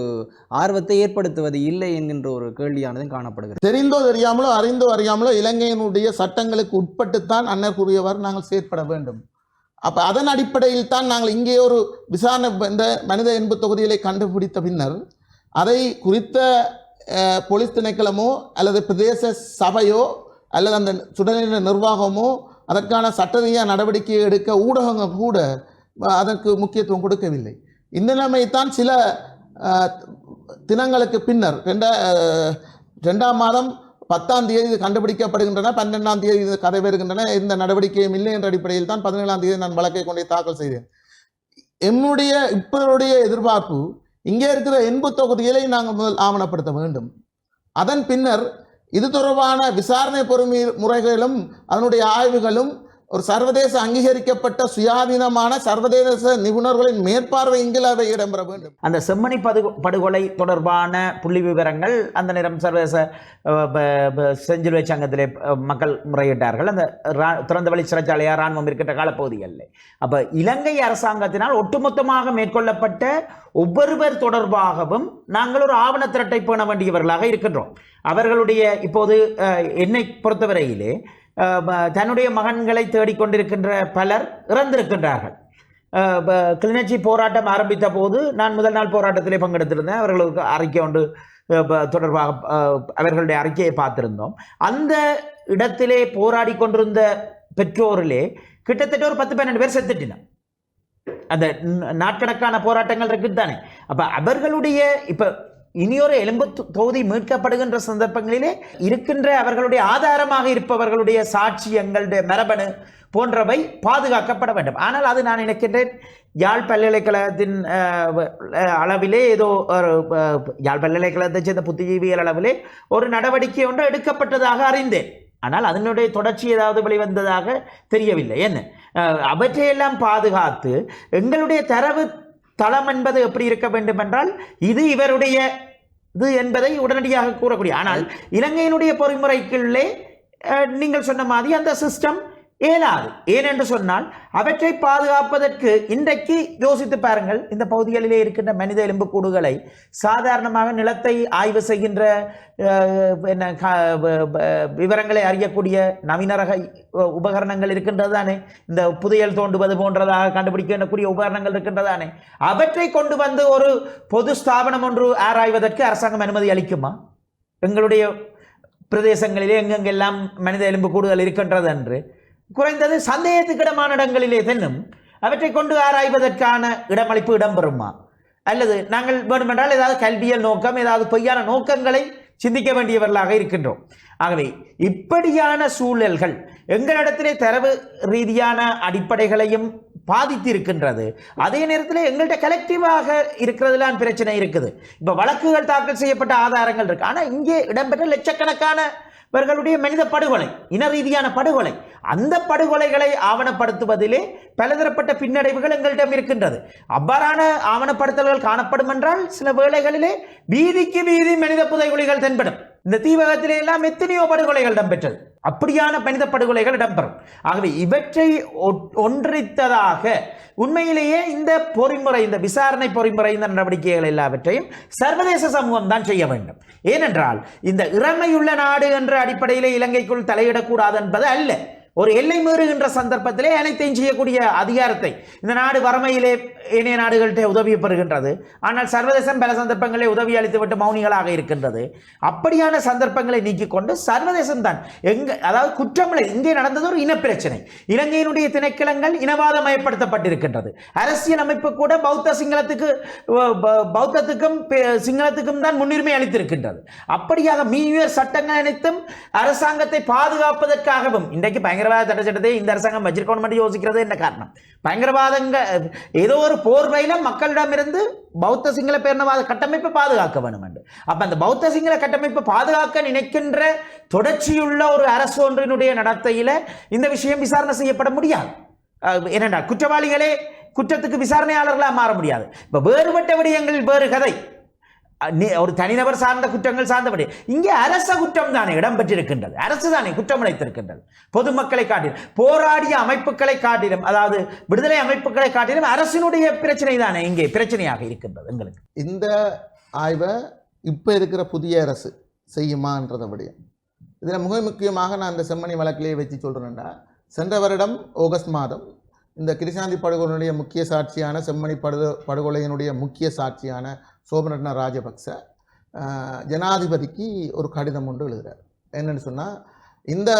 ஆர்வத்தை ஏற்படுத்துவது இல்லை என்கின்ற ஒரு கேள்வியானதும் காணப்படுகிறது. தெரிந்தோ தெரியாமலோ அறிந்தோ அறியாமலோ இலங்கையினுடைய சட்டங்களுக்கு உட்பட்டுத்தான் அன்னர் கூறியவாறு நாங்கள் செயற்பட வேண்டும். அப்போ அதன் அடிப்படையில் தான் நாங்கள் இங்கே ஒரு விசாரணை இந்த மனித இன்பு தொகுதிகளை கண்டுபிடித்த பின்னர் அதை குறித்த போலீஸ் திணைக்களமோ அல்லது பிரதேச சபையோ அல்லது அந்த சுடநிலை நிர்வாகமோ அதற்கான சட்டரீதியான நடவடிக்கை எடுக்க ஊடகங்கள் கூட அதற்கு முக்கியத்துவம் கொடுக்கவில்லை. இந்த நிலைமைத்தான் சில தினங்களுக்கு பின்னர் 2ஆம் மாதம் 10ஆம் தேதி இது கண்டுபிடிக்கப்படுகின்றன, 12ஆம் தேதி இது கதை வருகின்றன, எந்த நடவடிக்கையும் இல்லை என்ற அடிப்படையில் தான் 17ஆம் தேதி நான் வழக்கை கொண்டே தாக்கல் செய்தேன். இப்போதைய எதிர்பார்ப்பு இங்கே இருக்கிற இன்பு தொகுதிகளை நாங்கள் முதல் ஆவணப்படுத்த வேண்டும். அதன் பின்னர் இது தொடர்பான விசாரணை முறைகளும் அதனுடைய ஆய்வுகளும் ஒரு சர்வதேச அங்கீகரிக்கப்பட்ட சுயாதீனமான சர்வதேச நிபுணர்களின் மேற்பார்வை அவை இடம்பெற வேண்டும். அந்த செம்மணி படுகொலை தொடர்பான புள்ளி விவரங்கள் அந்த நேரம் சர்வதேச செஞ்சிலுவை சங்கத்திலே மக்கள் முறையிட்டார்கள். அந்த திறந்தவெளி சிறைச்சாலையா இராணுவம் இருக்கின்ற காலப்பகுதிகளில் அப்போ இலங்கை அரசாங்கத்தினால் ஒட்டுமொத்தமாக மேற்கொள்ளப்பட்ட ஒவ்வொருவர் தொடர்பாகவும் நாங்கள் ஒரு ஆவண திரட்டை பேண வேண்டியவர்களாக இருக்கின்றோம். அவர்களுடைய இப்போது என்னை பொறுத்தவரையிலே தன்னுடைய மகன்களை தேடிக்கொண்டிருக்கின்ற பலர் இறந்திருக்கின்றார்கள். கிளிநொச்சி போராட்டம் ஆரம்பித்த போது நான் முதல் நாள் போராட்டத்திலே பங்கெடுத்திருந்தேன். அவர்களுக்கு அறிக்கை ஒன்று தொடர்பாக அவர்களுடைய அறிக்கையை பார்த்திருந்தோம். அந்த இடத்திலே போராடி கொண்டிருந்த பெற்றோரிலே கிட்டத்தட்ட ஒரு 10-12 பேர் செத்துட்டினா. அந்த நாட்கணக்கான போராட்டங்கள் இருக்குது தானே. அப்போ அவர்களுடைய இப்போ இனியொரு எலும்பு தொகுதி மீட்கப்படுகின்ற சந்தர்ப்பங்களிலே இருக்கின்ற அவர்களுடைய ஆதாரமாக இருப்பவர்களுடைய சாட்சியங்களுடைய மரபணு போன்றவை பாதுகாக்கப்பட வேண்டும். ஆனால் அது நான் நினைக்கின்றேன் யாழ் பல்கலைக்கழகத்தின் அளவிலே ஏதோ ஒரு யாழ் பல்கலைக்கழகத்தை சேர்ந்த புத்திஜீவியல் அளவிலே ஒரு நடவடிக்கை ஒன்று எடுக்கப்பட்டதாக அறிந்தேன். ஆனால் அதனுடைய தொடர்ச்சி ஏதாவது வெளிவந்ததாக தெரியவில்லை. என்ன அவற்றையெல்லாம் பாதுகாத்து எங்களுடைய தரவு தளம் என்பது எப்படி இருக்க வேண்டும் என்றால் இது இவருடைய இது என்பதை உடனடியாக கூறக்கூடிய. ஆனால் இலங்கையினுடைய பொறிமுறைக்குள்ளே நீங்கள் சொன்ன மாதிரி அந்த சிஸ்டம் இயலாது. ஏனென்று சொன்னால் அவற்றை பாதுகாப்பதற்கு இன்றைக்கு யோசித்து பாருங்கள். இந்த பகுதிகளிலே இருக்கின்ற மனித எலும்புக்கூடுகளை சாதாரணமாக நிலத்தை ஆய்வு செய்கின்ற விவரங்களை அறியக்கூடிய நவீன ரக உபகரணங்கள் இருக்கின்றது தானே. இந்த புதையல் தோண்டுவது போன்றதாக கண்டுபிடிக்கக்கூடிய உபகரணங்கள் இருக்கின்றதானே. அவற்றை கொண்டு வந்து ஒரு பொது ஸ்தாபனம் ஒன்று ஆராய்வதற்கு அரசாங்கம் அனுமதி அளிக்குமா? எங்களுடைய பிரதேசங்களிலே எங்கெங்கெல்லாம் மனித எலும்புக்கூடுகள் இருக்கின்றது என்று குறைந்தது சந்தேகத்துக்கிடமான இடங்களிலே தென்னும் அவற்றை கொண்டு ஆராய்வதற்கான இடமளிப்பு இடம்பெறுமா? அல்லது நாங்கள் வேண்டுமென்றால் ஏதாவது கல்வியல் நோக்கம் ஏதாவது பொய்யான நோக்கங்களை சிந்திக்க வேண்டியவர்களாக இருக்கின்றோம். ஆகவே இப்படியான சூழல்கள் எங்களிடத்திலே தரவு ரீதியான அடிப்படைகளையும் பாதித்து இருக்கின்றது. அதே நேரத்தில் எங்கள்கிட்ட கலெக்டிவாக இருக்கிறதுலாம் பிரச்சனை இருக்குது. இப்போ வழக்குகள் தாக்கல் செய்யப்பட்ட ஆதாரங்கள் இருக்கு. ஆனால் இங்கே இடம்பெற்ற லட்சக்கணக்கானவர்களுடைய மனித படுகொலை, இன ரீதியான படுகொலை, அந்த படுகொலைகளை ஆவணப்படுத்துவதிலே பலதரப்பட்ட பின்னடைவுகள் எங்களிடம் இருக்கின்றது. அவ்வாறான ஆவணப்படுத்தல்கள் காணப்படும் என்றால் சில வேளைகளிலே வீதிக்கு வீதி மனித புதைகுழிகள் தென்படும். இந்த தீவகத்திலே எல்லாம் எத்தனையோ படுகொலைகள் இடம்பெற்றது. அப்படியான மனித படுகொலைகள் இடம்பெறும். ஆகவே இவற்றை ஒன்றித்ததாக உண்மையிலேயே இந்த பொறிமுறை, இந்த விசாரணை பொறிமுறை, இந்த நடவடிக்கைகள் எல்லாவற்றையும் சர்வதேச சமூகம் தான் செய்ய வேண்டும். ஏனென்றால் இந்த இறைமையுள்ள நாடு என்ற அடிப்படையிலே இலங்கைக்குள் தலையிடக்கூடாது என்பது அல்ல. ஒரு எல்லை மீறுகின்ற சந்தர்ப்பத்திலே அனைத்தையும் செய்யக்கூடிய அதிகாரத்தை இந்த நாடு வறுமையிலே ஏனைய நாடுகள்கிட்ட உதவி பெறுகின்றது. ஆனால் சர்வதேசம் பல சந்தர்ப்பங்களை உதவி அளித்துவிட்டு மௌனிகளாக இருக்கின்றது. அப்படியான சந்தர்ப்பங்களை நீக்கிக் கொண்டு சர்வதேசம் தான் அதாவது குற்றமில்லை. இங்கே நடந்தது ஒரு இனப்பிரச்சனை. இலங்கையினுடைய திணைக்களங்கள் இனவாதமயப்படுத்தப்பட்டிருக்கின்றது. அரசியல் அமைப்பு கூட பௌத்தத்துக்கும் சிங்களத்துக்கும் தான் முன்னுரிமை அளித்திருக்கின்றது. அப்படியாக மீயுயர் சட்டங்கள் அனைத்தும் அரசாங்கத்தை பாதுகாப்பதற்காகவும் இன்றைக்கு பயங்கரவாத தடை இந்த அரசாங்கம் வச்சிருக்கணும் என்று யோசிக்கிறது என்ன காரணம்? பயங்கரவாதங்க ஏதோ ஒரு போர்வையில மக்களிடமிருந்து பௌத்த சிங்கள பேரினவாத கட்டமைப்பை பாதுகாக்க வேண்டும் என்று. அப்ப அந்த பௌத்த சிங்கள கட்டமைப்பை பாதுகாக்க நினைக்கின்ற தொடர்ச்சியுள்ள ஒரு அரசு ஒன்றினுடைய நடத்தையில இந்த விஷயம் விசாரணை செய்யப்பட முடியாது. என்னென்னா குற்றவாளிகளே குற்றத்துக்கு விசாரணையாளர்களாக மாற முடியாது. இப்ப வேறுபட்ட விடயங்களில் வேறு கதை. ஒரு தனிநபர் சார்ந்த குற்றங்கள் சார்ந்தபடி இங்கே அரச குற்றம் தானே இடம்பெற்றிருக்கின்றது. அரசு தானே குற்றம் இழைத்திருக்கின்றது. பொதுமக்களை காட்டிலும் போராடிய அமைப்புகளை காட்டிலும், அதாவது விடுதலை அமைப்புகளை காட்டிலும் அரசினுடைய பிரச்சனை தானே இங்கே பிரச்சனையாக இருக்கின்றது. எங்களுக்கு இந்த ஆய்வை இப்போ இருக்கிற புதிய அரசு செய்யுமான்றத விடயம் இதில் மிக முக்கியமாக நான் இந்த செம்மணி வழக்கிலேயே வச்சு சொல்கிறேன்னா, சென்ற வருடம் ஆகஸ்ட் மாதம் இந்த கிருஷாந்தி படுகொலையினுடைய முக்கிய சாட்சியான செம்மணி படுகொலையினுடைய முக்கிய சாட்சியான சோமரட்ன ராஜபக்ச ஜனாதிபதிக்கு ஒரு கடிதம் ஒன்று எழுதுகிறார். என்னென்னு சொன்னால், இந்த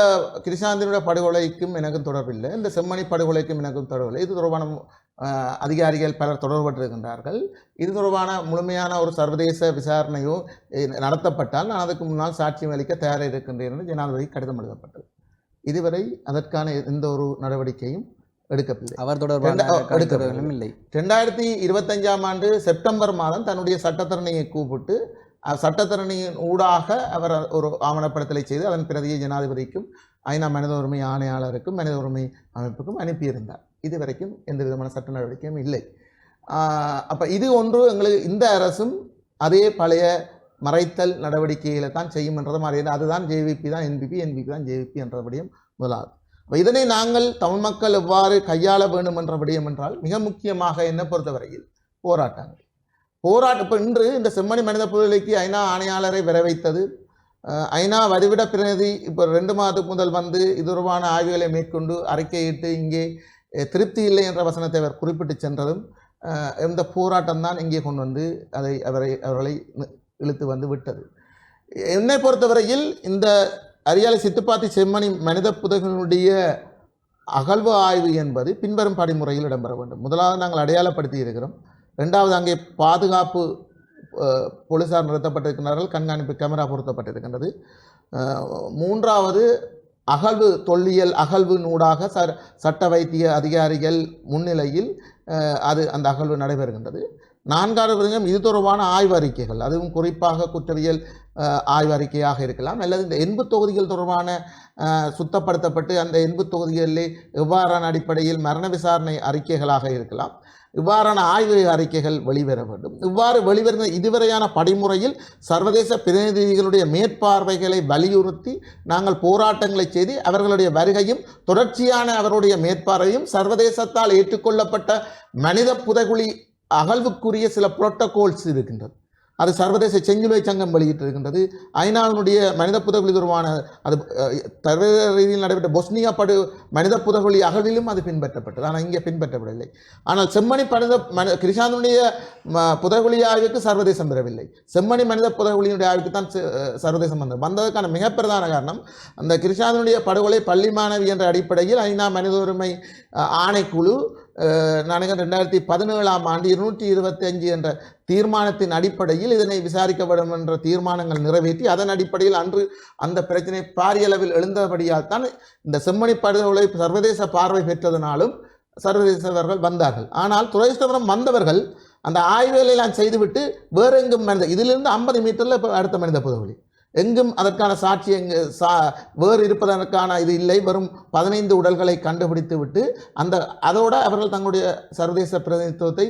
கிருஷாந்தினுடைய படுகொலைக்கும் எனக்கும் தொடர்பில்லை, இந்த செம்மணி படுகொலைக்கும் எனக்கும் தொடர்பில்லை, இது தொடர்பான அதிகாரிகள் பலர் தொடர்பட்டிருக்கின்றார்கள், இது தொடர்பான முழுமையான ஒரு சர்வதேச விசாரணையோ நடத்தப்பட்டால் நான் அதுக்கு முன்னால் சாட்சியம் அளிக்க தயாராக இருக்கின்றேன் என்று ஜனாதிபதி கடிதம் எழுதப்பட்டது. இதுவரை அதற்கான எந்த ஒரு நடவடிக்கையும் எடுக்கவில்லை. அவர் தொடர்பான இல்லை. 2025ஆம் ஆண்டு செப்டம்பர் மாதம் தன்னுடைய சட்டத்தரணியை கூப்பிட்டு சட்டத்தரணியின் ஊடாக அவர் ஒரு ஆவணப்படுத்தலை செய்து அதன் பிரதியை ஜனாதிபதிக்கும் ஐநா மனித உரிமை ஆணையாளருக்கும் மனித உரிமை அமைப்புக்கும் அனுப்பியிருந்தார். இதுவரைக்கும் எந்த விதமான சட்ட நடவடிக்கையும் இல்லை. அப்போ இது ஒன்று எங்களுக்கு இந்த அரசும் அதே பழைய மறைத்தல் நடவடிக்கைகளை தான் செய்யும் என்றதை மாதிரி, அதுதான் ஜேவிபி தான் என்பிபி, என்பிபி தான் ஜேவிபி என்றபடியும் முதலாவது. இதனை நாங்கள் தமிழ் மக்கள் எவ்வாறு கையாள வேண்டும் என்ற விடயம் என்றால், மிக முக்கியமாக என்னை பொறுத்தவரையில் போராட்டங்கள். இப்போ இன்று இந்த செம்மணி மனித புதைகுழிக்கு ஐநா ஆணையாளரை வரவைத்தது, ஐநா வதிவிட பிரதிநிதி இப்போ 2 மாதத்துக்கு முதல் வந்து இது தொடர்பான ஆய்வுகளை மேற்கொண்டு அறிக்கையிட்டு இங்கே திருப்தி இல்லை என்ற வசனத்தை அவர் குறிப்பிட்டு சென்றதும் இந்த போராட்டம் தான் இங்கே கொண்டு வந்து அவர்களை இழுத்து வந்து விட்டது. என்னை பொறுத்தவரையில் இந்த அரியாலை சித்துப்பாத்தி செம்மணி மனித புதைகுழியினுடைய அகழ்வு ஆய்வு என்பது பின்வரும் படிமுறையில் இடம்பெற வேண்டும். முதலாவது நாங்கள் அடையாளப்படுத்தி இருக்கிறோம். ரெண்டாவது அங்கே பாதுகாப்பு போலீசார் நிறுத்தப்பட்டிருக்கிறார்கள், கண்காணிப்பு கேமரா பொருத்தப்பட்டிருக்கின்றது. மூன்றாவது அகழ்வு தொல்லியல் அகழ்வு நூடாக சட்ட வைத்திய அதிகாரிகள் முன்னிலையில் அந்த அகழ்வு நடைபெறுகின்றது. நான்காவது இது தொடர்பான ஆய்வறிக்கைகள், அதுவும் குறிப்பாக குற்றவியல் ஆய்வறிக்கையாக இருக்கலாம், அல்லது இந்த எண்பு தொகுதிகள் தொடர்பான சுத்தப்படுத்தப்பட்டு அந்த எண்பு தொகுதிகளிலே எவ்வாறான அடிப்படையில் மரண விசாரணை அறிக்கைகளாக இருக்கலாம். இவ்வாறான ஆய்வு அறிக்கைகள் வெளிவர வேண்டும். இவ்வாறு வெளிவருகிற இதுவரையான படிமுறையில் சர்வதேச பிரதிநிதிகளுடைய மேற்பார்வைகளை வலியுறுத்தி நாங்கள் போராட்டங்களை செய்து அவர்களுடைய வருகையும் தொடர்ச்சியான அவருடைய மேற்பார்வையும் சர்வதேசத்தால் ஏற்றுக்கொள்ளப்பட்ட மனித புதைகுழி அகழ்வுக்குரிய சில புரோட்டோகால்ஸ் இருக்கின்றது. அது சர்வதேச செஞ்சிலுவை சங்கம் வெளியிட்டிருக்கின்றது. ஐநாவினுடைய மனித புதைகுழி தொடர்பான அது சர்வதேச ரீதியில் நடைபெற்ற பொஸ்னியா மனித புதைகுழி அகழ்விலும் அது பின்பற்றப்பட்டது. ஆனால் இங்கே பின்பற்றப்படவில்லை. ஆனால் செம்மணி கிருஷாந்தனுடைய புதைகுழி ஆய்வுக்கு சர்வதேசம் பெறவில்லை. செம்மணி மனித புதைகுழியினுடைய ஆய்வுக்கு தான் சர்வதேசம் வந்ததற்கான மிக பிரதான காரணம் அந்த கிருஷாந்தனுடைய படுகொலை பள்ளி மாணவி என்ற அடிப்படையில் ஐநா மனித உரிமை ஆணைக்குழு நாங்கள் 2017ஆம் ஆண்டு 225 என்ற தீர்மானத்தின் அடிப்படையில் இதனை விசாரிக்கப்படும் என்ற தீர்மானங்கள் நிறைவேற்றி அதன் அடிப்படையில் அன்று அந்த பிரச்சனை பாரிய அளவில் எழுந்தபடியால் தான் இந்த செம்மணி படுகொலை சர்வதேச பார்வை பெற்றதனாலும் சர்வதேசவர்கள் வந்தார்கள். ஆனால் துறைஸ்தவரம் வந்தவர்கள் அந்த ஆய்வுகளெல்லாம் செய்துவிட்டு வேறு எங்கும் இதிலிருந்து 50 மீட்டரில் இப்போ அடுத்த மனித புதைகுழி எங்கும் அதற்கான சாட்சி வேறு இருப்பதற்கான இது இல்லை. வெறும் 15 உடல்களை கண்டுபிடித்து விட்டு அதோடு அவர்கள் தங்களுடைய சர்வதேச பிரதிநிதித்துவத்தை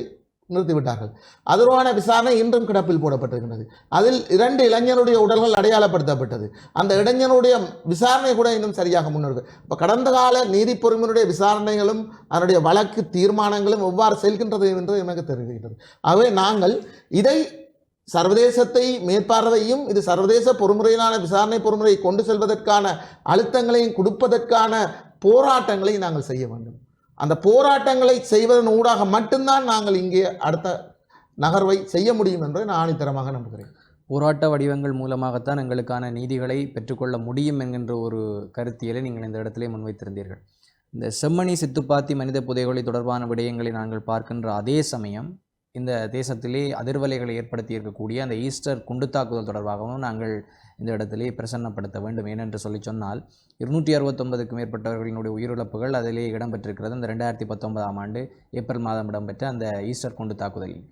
நிறுத்திவிட்டார்கள். அதற்கான விசாரணை இன்றும் கிடப்பில் போடப்பட்டிருக்கின்றது. அதில் 2 இளைஞருடைய உடல்கள் அடையாளப்படுத்தப்பட்டது. அந்த இளைஞனுடைய விசாரணை கூட இன்னும் சரியாக முன்னெடுக்க. இப்போ கடந்த கால நீதி பொறுமையினுடைய விசாரணைகளும் அதனுடைய வழக்கு தீர்மானங்களும் எவ்வாறு செல்கின்றது என்று எனக்கு தெரிவிக்கிறது. ஆகவே நாங்கள் இதை சர்வதேசத்தை மேற்பார்வையும் இது சர்வதேச பொறுமுறையிலான விசாரணை பொறுமுறையை கொண்டு செல்வதற்கான அழுத்தங்களையும் கொடுப்பதற்கான போராட்டங்களை நாங்கள் செய்ய வேண்டும். அந்த போராட்டங்களை செய்வதன் ஊடாக மட்டும்தான் நாங்கள் இங்கே அடுத்த நகர்வை செய்ய முடியும் என்பதை நான் ஆணித்தரமாக நம்புகிறேன். போராட்ட வடிவங்கள் மூலமாகத்தான் எங்களுக்கான நீதிகளை பெற்றுக்கொள்ள முடியும் என்கின்ற ஒரு கருத்தியலை நீங்கள் இந்த இடத்திலே முன்வைத்திருந்தீர்கள். இந்த செம்மணி சித்துப்பாத்தி மனித புதைகுழி தொடர்பான விடயங்களை நாங்கள் பார்க்கின்ற அதே சமயம் இந்த தேசத்திலே அதிர்வலைகளை ஏற்படுத்தி இருக்கக்கூடிய அந்த ஈஸ்டர் குண்டுத்தாக்குதல் தொடர்பாகவும் நாங்கள் இந்த இடத்திலே பிரசன்னப்படுத்த வேண்டும். ஏனென்று சொன்னால் 269க்கும் மேற்பட்டவர்களினுடைய உயிரிழப்புகள் அதிலே இடம்பெற்றிருக்கிறது. இந்த 2019ஆம் ஆண்டு ஏப்ரல் மாதம் இடம்பெற்ற அந்த ஈஸ்டர் குண்டு தாக்குதலில்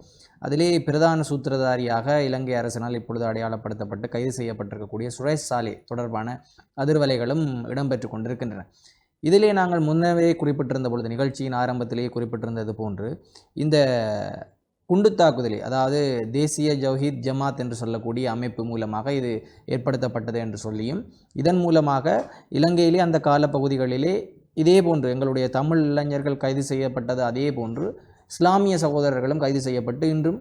அதிலே பிரதான சூத்திரதாரியாக இலங்கை அரசினால் இப்பொழுது அடையாளப்படுத்தப்பட்டு கைது செய்யப்பட்டிருக்கக்கூடிய சுரேஷ் சாலே தொடர்பான அதிர்வலைகளும் இடம்பெற்று கொண்டிருக்கின்றன. இதிலே நாங்கள் முன்னவே குறிப்பிட்டிருந்த பொழுது நிகழ்ச்சியின் ஆரம்பத்திலேயே குறிப்பிட்டிருந்தது போன்று இந்த குண்டு தாக்குதலை, அதாவது தேசிய ஜவ்ஹீத் ஜமாத் என்று சொல்லக்கூடிய அமைப்பு மூலமாக இது ஏற்படுத்தப்பட்டது என்று சொல்லியும் இதன் மூலமாக இலங்கையிலே அந்த காலப்பகுதிகளிலே இதே போன்று எங்களுடைய தமிழ் இளைஞர்கள் கைது செய்யப்பட்டது அதே போன்று இஸ்லாமிய சகோதரர்களும் கைது செய்யப்பட்டு இன்றும்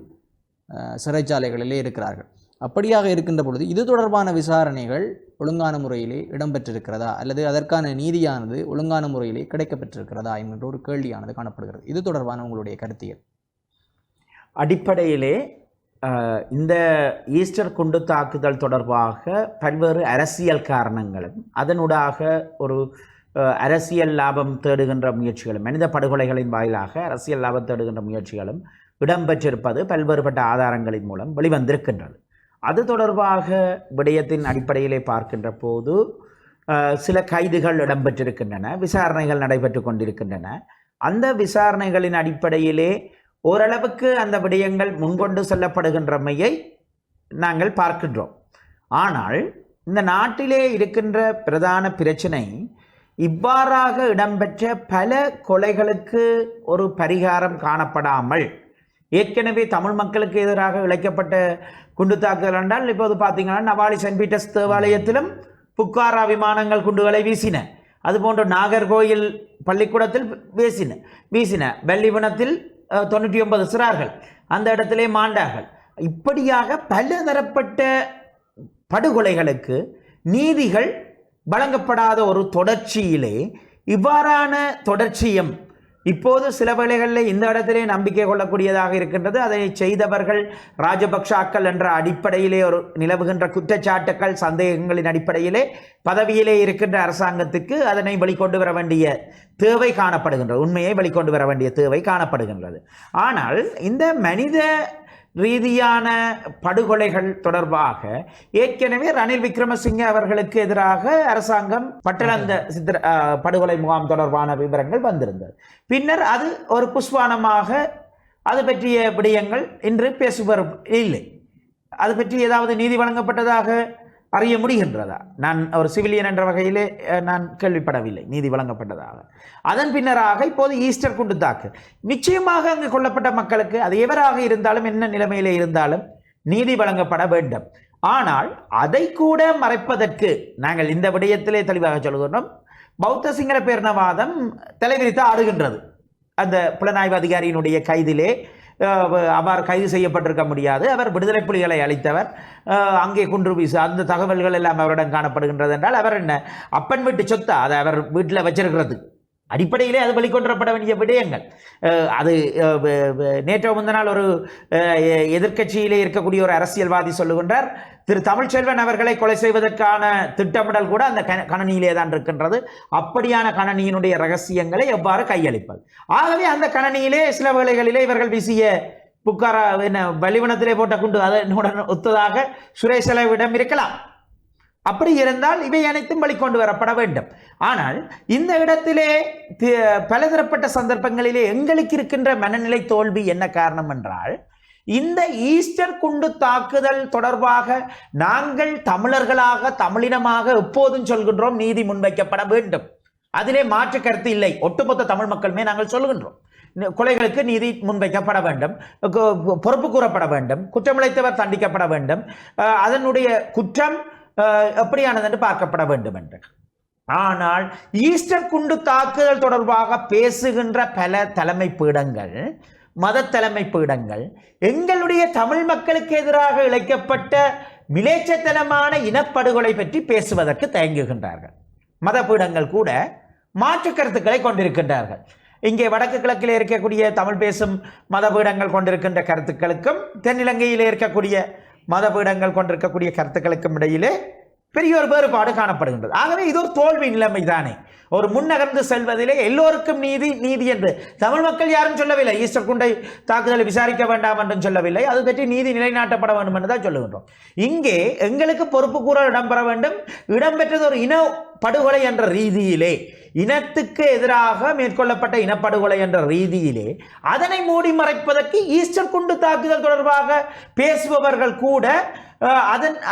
சிறைச்சாலைகளிலே இருக்கிறார்கள். அப்படியாக இருக்கின்ற பொழுது இது தொடர்பான விசாரணைகள் ஒழுங்கான முறையிலே இடம்பெற்றிருக்கிறதா அல்லது அதற்கான நீதியானது ஒழுங்கான முறையிலே கிடைக்கப்பெற்றிருக்கிறதா என்கின்ற ஒரு கேள்வியானது காணப்படுகிறது. இது தொடர்பான உங்களுடைய கருத்தியல்? அடிப்படையிலே இந்த ஈஸ்டர் குண்டு தாக்குதல் தொடர்பாக பல்வேறு அரசியல் காரணங்களும் அதனூடாக ஒரு அரசியல் லாபம் தேடுகின்ற முயற்சிகளும் மனித படுகொலைகளின் வாயிலாக அரசியல் லாபம் தேடுகின்ற முயற்சிகளும் இடம்பெற்றிருப்பது பல்வேறுபட்ட ஆதாரங்களின் மூலம் வெளிவந்திருக்கின்றது. அது தொடர்பாக விடயத்தின் அடிப்படையிலே பார்க்கின்ற போது சில கைதுகள் இடம்பெற்றிருக்கின்றன, விசாரணைகள் நடைபெற்று கொண்டிருக்கின்றன. அந்த விசாரணைகளின் அடிப்படையிலே ஓரளவுக்கு அந்த விடயங்கள் முன்கொண்டு செல்லப்படுகின்றமையை நாங்கள் பார்க்கின்றோம். ஆனால் இந்த நாட்டிலே இருக்கின்ற பிரதான பிரச்சனை இவ்வாறாக இடம்பெற்ற பல கொலைகளுக்கு ஒரு பரிகாரம் காணப்படாமல் ஏற்கனவே தமிழ் மக்களுக்கு எதிராக இழைக்கப்பட்ட குண்டு தாக்குதல் என்றால் இப்போது பார்த்தீங்கன்னா நவாலி சென்ட் பீட்டர்ஸ் தேவாலயத்திலும் புக்காரா விமானங்கள் குண்டுகளை வீசின. அதுபோன்று நாகர்கோயில் பள்ளிக்கூடத்தில் வீசின. வெள்ளிவனத்தில் 99 சிறார்கள் அந்த இடத்திலே மாண்டார்கள். இப்படியாக பல தரப்பட்ட படுகொலைகளுக்கு நீதிகள் வழங்கப்படாத ஒரு தொடர்ச்சியிலே இவ்வாறான தொடர்ச்சியும் இப்போது சில வேளைகளில் இந்த இடத்திலே நம்பிக்கை கொள்ளக்கூடியதாக இருக்கின்றது. அதை செய்தவர்கள் ராஜபக்ஷாக்கள் என்ற அடிப்படையிலே ஒரு நிலவுகின்ற குற்றச்சாட்டுக்கள் சந்தேகங்களின் அடிப்படையிலே பதவியிலே இருக்கின்ற அரசாங்கத்துக்கு அதனை வெளிக்கொண்டு வர வேண்டிய தேவை காணப்படுகின்றது, உண்மையை வெளிக்கொண்டு வர வேண்டிய தேவை காணப்படுகின்றது. ஆனால் இந்த மனித ரீதியான படுகொலைகள் தொடர்பாக ஏற்கனவே ரணில் விக்ரமசிங்கே அவர்களுக்கு எதிராக அரசாங்கம் பட்டளந்த படுகொலை முகாம் தொடர்பான விவரங்கள் வந்திருந்தது. பின்னர் அது ஒரு புஷ்வானமாக அது பற்றிய விடயங்கள் இன்று பேசுவர் இல்லை. அது பற்றி ஏதாவது நீதி வழங்கப்பட்டதாக அறிய முடிகின்றதா? நான் ஒரு சிவிலியன் என்ற வகையிலே நான் கேள்விப்படவில்லை நீதி வழங்கப்பட்டதாக. அதன் பின்னராக இப்போது ஈஸ்டர் குண்டு தாக்கு, நிச்சயமாக அங்கு கொல்லப்பட்ட மக்களுக்கு அது எவராக இருந்தாலும் என்ன நிலைமையிலே இருந்தாலும் நீதி வழங்கப்பட வேண்டும். ஆனால் அதை கூட மறைப்பதற்கு நாங்கள் இந்த விடயத்திலே தெளிவாக சொல்கிறோம். பௌத்த சிங்கள பேரினவாதம் தலைவிரித்து ஆடுகின்றது. அந்த புலனாய்வு அதிகாரியினுடைய கைதிலே அவர் கைது செய்யப்பட்டிருக்க முடியாது. அவர் விடுதலை புலிகளை அளித்தவர், அங்கே குன்று வீசு அந்த தகவல்கள் எல்லாம் அவரிடம் காணப்படுகின்றது என்றால் அவர் என்ன அப்பன் வீட்டு சொத்தா அதை அவர் வீட்டில் வச்சிருக்கிறது அடிப்படையிலே அது வெளிக்கொண்டப்பட வேண்டிய விடயங்கள். அது நேற்று முந்த நாள் ஒரு எதிர்க்கட்சியிலே இருக்கக்கூடிய ஒரு அரசியல்வாதி சொல்லுகின்றார், திரு தமிழ்ச்செல்வன் அவர்களை கொலை செய்வதற்கான திட்டமிடல் கூட அந்த கணனியிலே தான் இருக்கின்றது. அப்படியான கணனியினுடைய ரகசியங்களை எவ்வாறு கையளிப்பது? ஆகவே அந்த கணனியிலே சில வேளைகளிலே இவர்கள் வீசிய புக்காரா என்ன வலிவனத்திலே போட்ட குண்டு அதனுடன் ஒத்ததாக சுரேசலவிடம் இருக்கலாம். அப்படி இருந்தால் இவை அனைத்தும் வெளிக்கொண்டு வரப்பட வேண்டும். ஆனால் இந்த இடத்திலே பலதரப்பட்ட சந்தர்ப்பங்களிலே எங்களுக்கு இருக்கின்ற மனநிலை தோல்வி என்ன காரணம் என்றால், இந்த ஈஸ்டர் குண்டு தாக்குதல் தொடர்பாக நாங்கள் தமிழர்களாக தமிழினமாக எப்போதும் சொல்கின்றோம் நீதி முன்வைக்கப்பட வேண்டும். அதிலே மாற்று கருத்து இல்லை. ஒட்டுமொத்த தமிழ் மக்களுமே நாங்கள் சொல்கின்றோம் கொலைகளுக்கு நீதி முன்வைக்கப்பட வேண்டும், பொறுப்பு கூறப்பட வேண்டும், குற்றமிழைத்தவர் தண்டிக்கப்பட வேண்டும், அதனுடைய குற்றம் எப்படியானது என்று பார்க்கப்பட வேண்டும் என்று. ஆனால் ஈஸ்டர் குண்டு தாக்குதல் தொடர்பாக பேசுகின்ற பல தலைமை பீடங்கள், மத தலைமை பீடங்கள் எங்களுடைய தமிழ் மக்களுக்கு எதிராக இழைக்கப்பட்ட மிலேச்சத்தனமான இனப்படுகொலை பற்றி பேசுவதற்கு தயங்குகின்றார்கள். மத பீடங்கள் கூட மாற்று கருத்துக்களை கொண்டிருக்கின்றார்கள். இங்கே வடக்கு கிழக்கில் இருக்கக்கூடிய தமிழ் பேசும் மதபீடங்கள் கொண்டிருக்கின்ற கருத்துக்களுக்கும் தென்னிலங்கையில் இருக்கக்கூடிய மதபீடங்கள் கொண்டிருக்கக்கூடிய கருத்துக்களுக்கும் இடையிலே பெரிய ஒரு வேறுபாடு காணப்படுகின்றது. ஆகவே இது ஒரு தோல்வி நிலைமை தானே. ஒரு முன்னகர்ந்து செல்வதிலே எல்லோருக்கும் நீதி நீதி என்று தமிழ் மக்கள் யாரும் சொல்லவில்லை. ஈஸ்டர் குண்டை தாக்குதலை விசாரிக்க வேண்டாம் என்றும் சொல்லவில்லை. அது பற்றி நீதி நிலைநாட்டப்பட வேண்டும் என்று தான் சொல்லுகின்றோம். இங்கே எங்களுக்கு பொறுப்பு கூற இடம்பெற வேண்டும். இடம்பெற்றது ஒரு இன படுகொலை என்ற ரீதியிலே, இனத்துக்கு எதிராக மேற்கொள்ளப்பட்ட இனப்படுகொலை என்ற ரீதியிலே அதனை மூடி மறைப்பதற்கு ஈஸ்டர் குண்டு தாக்குதல் தொடர்பாக பேசுபவர்கள் கூட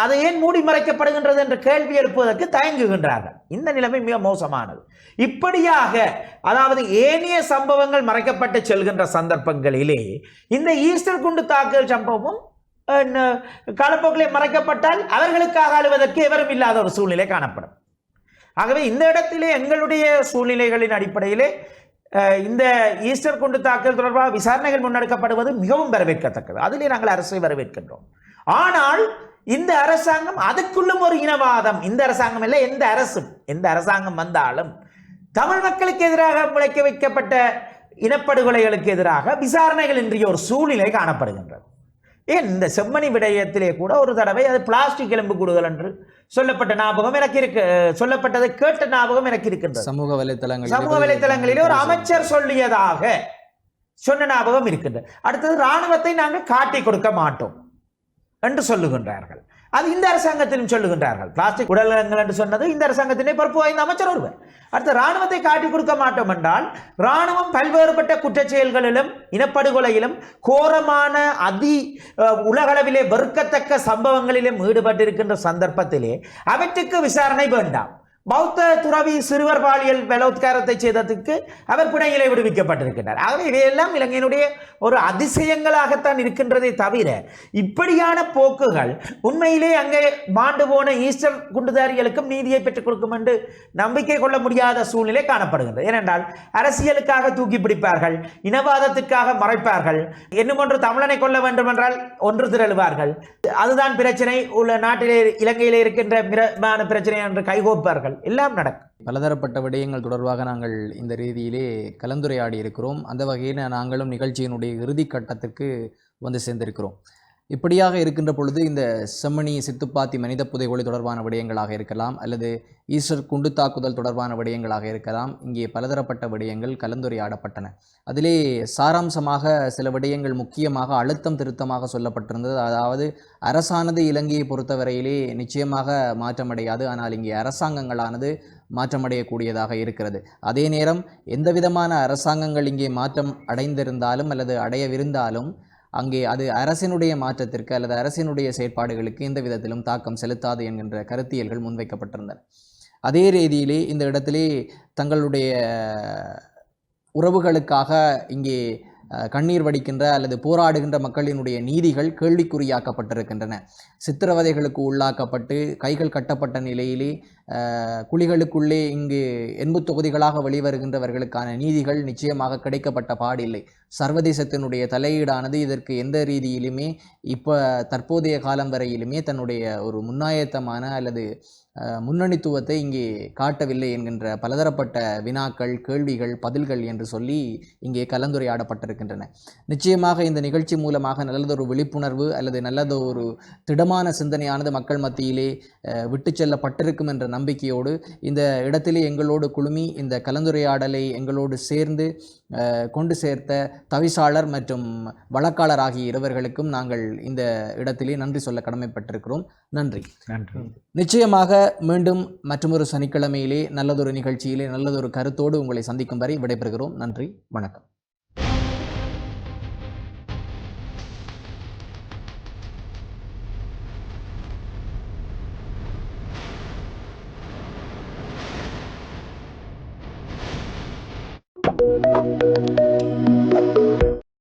அதை ஏன் மூடி மறைக்கப்படுகின்றது என்ற கேள்வி எழுப்புவதற்கு தயங்குகின்றார்கள். இந்த நிலைமை மிக மோசமானது. இப்படியாக அதாவது ஏனைய சம்பவங்கள் மறைக்கப்பட்டு செல்கின்ற சந்தர்ப்பங்களிலே இந்த ஈஸ்டர் குண்டு தாக்குதல் சம்பவமும் காலப்போக்கிலே மறைக்கப்பட்டால் அவர்களுக்காக அழுவதற்கு எவரும் இல்லாத ஒரு சூழ்நிலை காணப்படும். ஆகவே இந்த இடத்திலே எங்களுடைய சூழ்நிலைகளின் அடிப்படையிலே இந்த ஈஸ்டர் குண்டு தாக்குதல் தொடர்பாக விசாரணைகள் முன்னெடுக்கப்படுவது மிகவும் வரவேற்கத்தக்கது. அதிலே நாங்கள் அரசை வரவேற்கின்றோம். ஆனால் இந்த அரசாங்கம் அதுக்குள்ளும் ஒரு இனவாதம், இந்த அரசாங்கம் இல்லை எந்த அரசாங்கம் வந்தாலும் தமிழ் மக்களுக்கு எதிராக முளைக்க வைக்கப்பட்ட இனப்படுகொலைகளுக்கு எதிராக விசாரணைகள் இன்றைய ஒரு சூழ்நிலை காணப்படுகின்றது. ஏன் இந்த செம்மணி விடயத்திலே கூட ஒரு தடவை அது பிளாஸ்டிக் எலும்பு கூடுதல் என்று சொல்லப்பட்ட ஞாபகம் எனக்கு இருக்கு, சொல்லப்பட்டதை கேட்ட ஞாபகம் எனக்கு இருக்கின்றது. சமூக வலைத்தளங்களிலே ஒரு அமைச்சர் சொல்லியதாக சொன்ன ஞாபகம் இருக்கின்றது. அடுத்தது இராணுவத்தை நாங்கள் காட்டி கொடுக்க மாட்டோம் என்று சொல்லுகின்றார்கள். அது இந்த அரசாங்கத்திலும் சொல்லுகின்றார்கள். பிளாஸ்டிக் உடல்நலங்கள் என்று சொன்னது இந்த அரசாங்கத்திலே பொறுப்பு வாய்ந்த அமைச்சர் ஒருவர். அடுத்து இராணுவத்தை காட்டி கொடுக்க மாட்டோம் என்றால் இராணுவம் பல்வேறுபட்ட குற்றச்செயல்களிலும் இனப்படுகொலையிலும் கோரமான உலகளவிலே வெறுக்கத்தக்க சம்பவங்களிலும் ஈடுபட்டிருக்கின்ற சந்தர்ப்பத்திலே அவற்றுக்கு விசாரணை வேண்டாம். பௌத்த துறவி சிறுவர் பாலியல் பலாத்காரத்தை செய்ததற்கு அவர் பிணையிலே விடுவிக்கப்பட்டிருக்கிறார். ஆகவே இவையெல்லாம் இலங்கையினுடைய ஒரு அதிசயங்களாகத்தான் இருக்கின்றதை தவிர இப்படியான போக்குகள் உண்மையிலே அங்கே மாண்டு போன ஈஸ்டர் குண்டுதாரிகளுக்கும் நீதியை பெற்றுக் கொடுக்கும் என்று நம்பிக்கை கொள்ள முடியாத சூழ்நிலை காணப்படுகின்றது. ஏனென்றால் அரசியலுக்காக தூக்கி பிடிப்பார்கள், இனவாதத்திற்காக மறைப்பார்கள், இன்னும் ஒன்று தமிழனை கொள்ள வேண்டும் என்றால் ஒன்று திரளுவார்கள். அதுதான் பிரச்சனை, உள்ள நாட்டிலே இலங்கையிலே இருக்கின்ற பிரச்சனை என்று கைகோப்பார்கள். சொல்வார்கள், எல்லாம் நடக்கும். பலதரப்பட்ட விடயங்கள் தொடர்பாக நாங்கள் இந்த ரீதியிலே கலந்துரையாடி இருக்கிறோம். அந்த வகையில் நாங்களும் நிகழ்ச்சியினுடைய இறுதி கட்டத்திற்கு வந்து சேர்ந்திருக்கிறோம். இப்படியாக இருக்கின்ற பொழுது இந்த செம்மணி சித்துப்பாத்தி மனித புதைகுழி தொடர்பான விடயங்களாக இருக்கலாம், அல்லது ஈஸ்டர் குண்டு தாக்குதல் தொடர்பான விடயங்களாக இருக்கலாம். இங்கே பலதரப்பட்ட விடயங்கள் கலந்துரையாடப்பட்டன. அதிலே சாராம்சமாக சில விடயங்கள் முக்கியமாக அழுத்தம் திருத்தமாக சொல்லப்பட்டிருந்தது. அதாவது அரசானது இலங்கையை பொறுத்தவரையிலே நிச்சயமாக மாற்றமடையாது, ஆனால் இங்கே அரசாங்கங்களானது மாற்றமடையக்கூடியதாக இருக்கிறது. அதே நேரம் எந்த விதமான அரசாங்கங்கள் இங்கே மாற்றம் அடைந்திருந்தாலும் அல்லது அடையவிருந்தாலும் அங்கே அது அரசினுடைய மாற்றத்திற்கு அல்லது அரசினுடைய செயற்பாடுகளுக்கு எந்த விதத்திலும் தாக்கம் செலுத்தாது என்கின்ற கருத்தியல்கள் முன்வைக்கப்பட்டிருந்தன. அதே ரீதியிலே இந்த இடத்திலே தங்களுடைய உறவுகளுக்காக இங்கே கண்ணீர் வடிக்கின்ற அல்லது போராடுகின்ற மக்களினுடைய நீதிகள் கேள்விக்குறியாக்கப்பட்டிருக்கின்றன. சித்திரவதைகளுக்கு உள்ளாக்கப்பட்டு கைகள் கட்டப்பட்ட நிலையிலே குழிகளுக்குள்ளே இங்கு எண்பு தொகுதிகளாக வெளிவருகின்றவர்களுக்கான நீதிகள் நிச்சயமாக கிடைக்கப்பட்ட பாடில்லை. சர்வதேசத்தினுடைய தலையீடானது இதற்கு எந்த ரீதியிலுமே தற்போதைய காலம் வரையிலுமே தன்னுடைய ஒரு முன்னாயத்தமான அல்லது முன்னணித்துவத்தை இங்கே காட்டவில்லை என்கின்ற பலதரப்பட்ட வினாக்கள், கேள்விகள், பதில்கள் என்று சொல்லி இங்கே கலந்துரையாடப்பட்டிருக்கின்றன. நிச்சயமாக இந்த நிகழ்ச்சி மூலமாக நல்லதொரு விழிப்புணர்வு அல்லது நல்லதொரு திடமான சிந்தனையானது மக்கள் மத்தியிலே விட்டு செல்லப்பட்டிருக்கும் என்ற நம்பிக்கையோடு இந்த இடத்திலே எங்களோடு குழுமி இந்த கலந்துரையாடலை எங்களோடு சேர்ந்து கொண்டு சேர்த்த தவிசாளர் மற்றும் வழக்காளர் ஆகிய இருவர்களுக்கும் நாங்கள் இந்த இடத்திலே நன்றி சொல்ல கடமைப்பட்டிருக்கிறோம். நன்றி. நிச்சயமாக மீண்டும் மற்றொரு சனிக்கிழமையிலே நல்லதொரு நிகழ்ச்சியிலே நல்லதொரு கருத்தோடு உங்களை சந்திக்கும் வரை விடைபெறுகிறோம். நன்றி, வணக்கம்.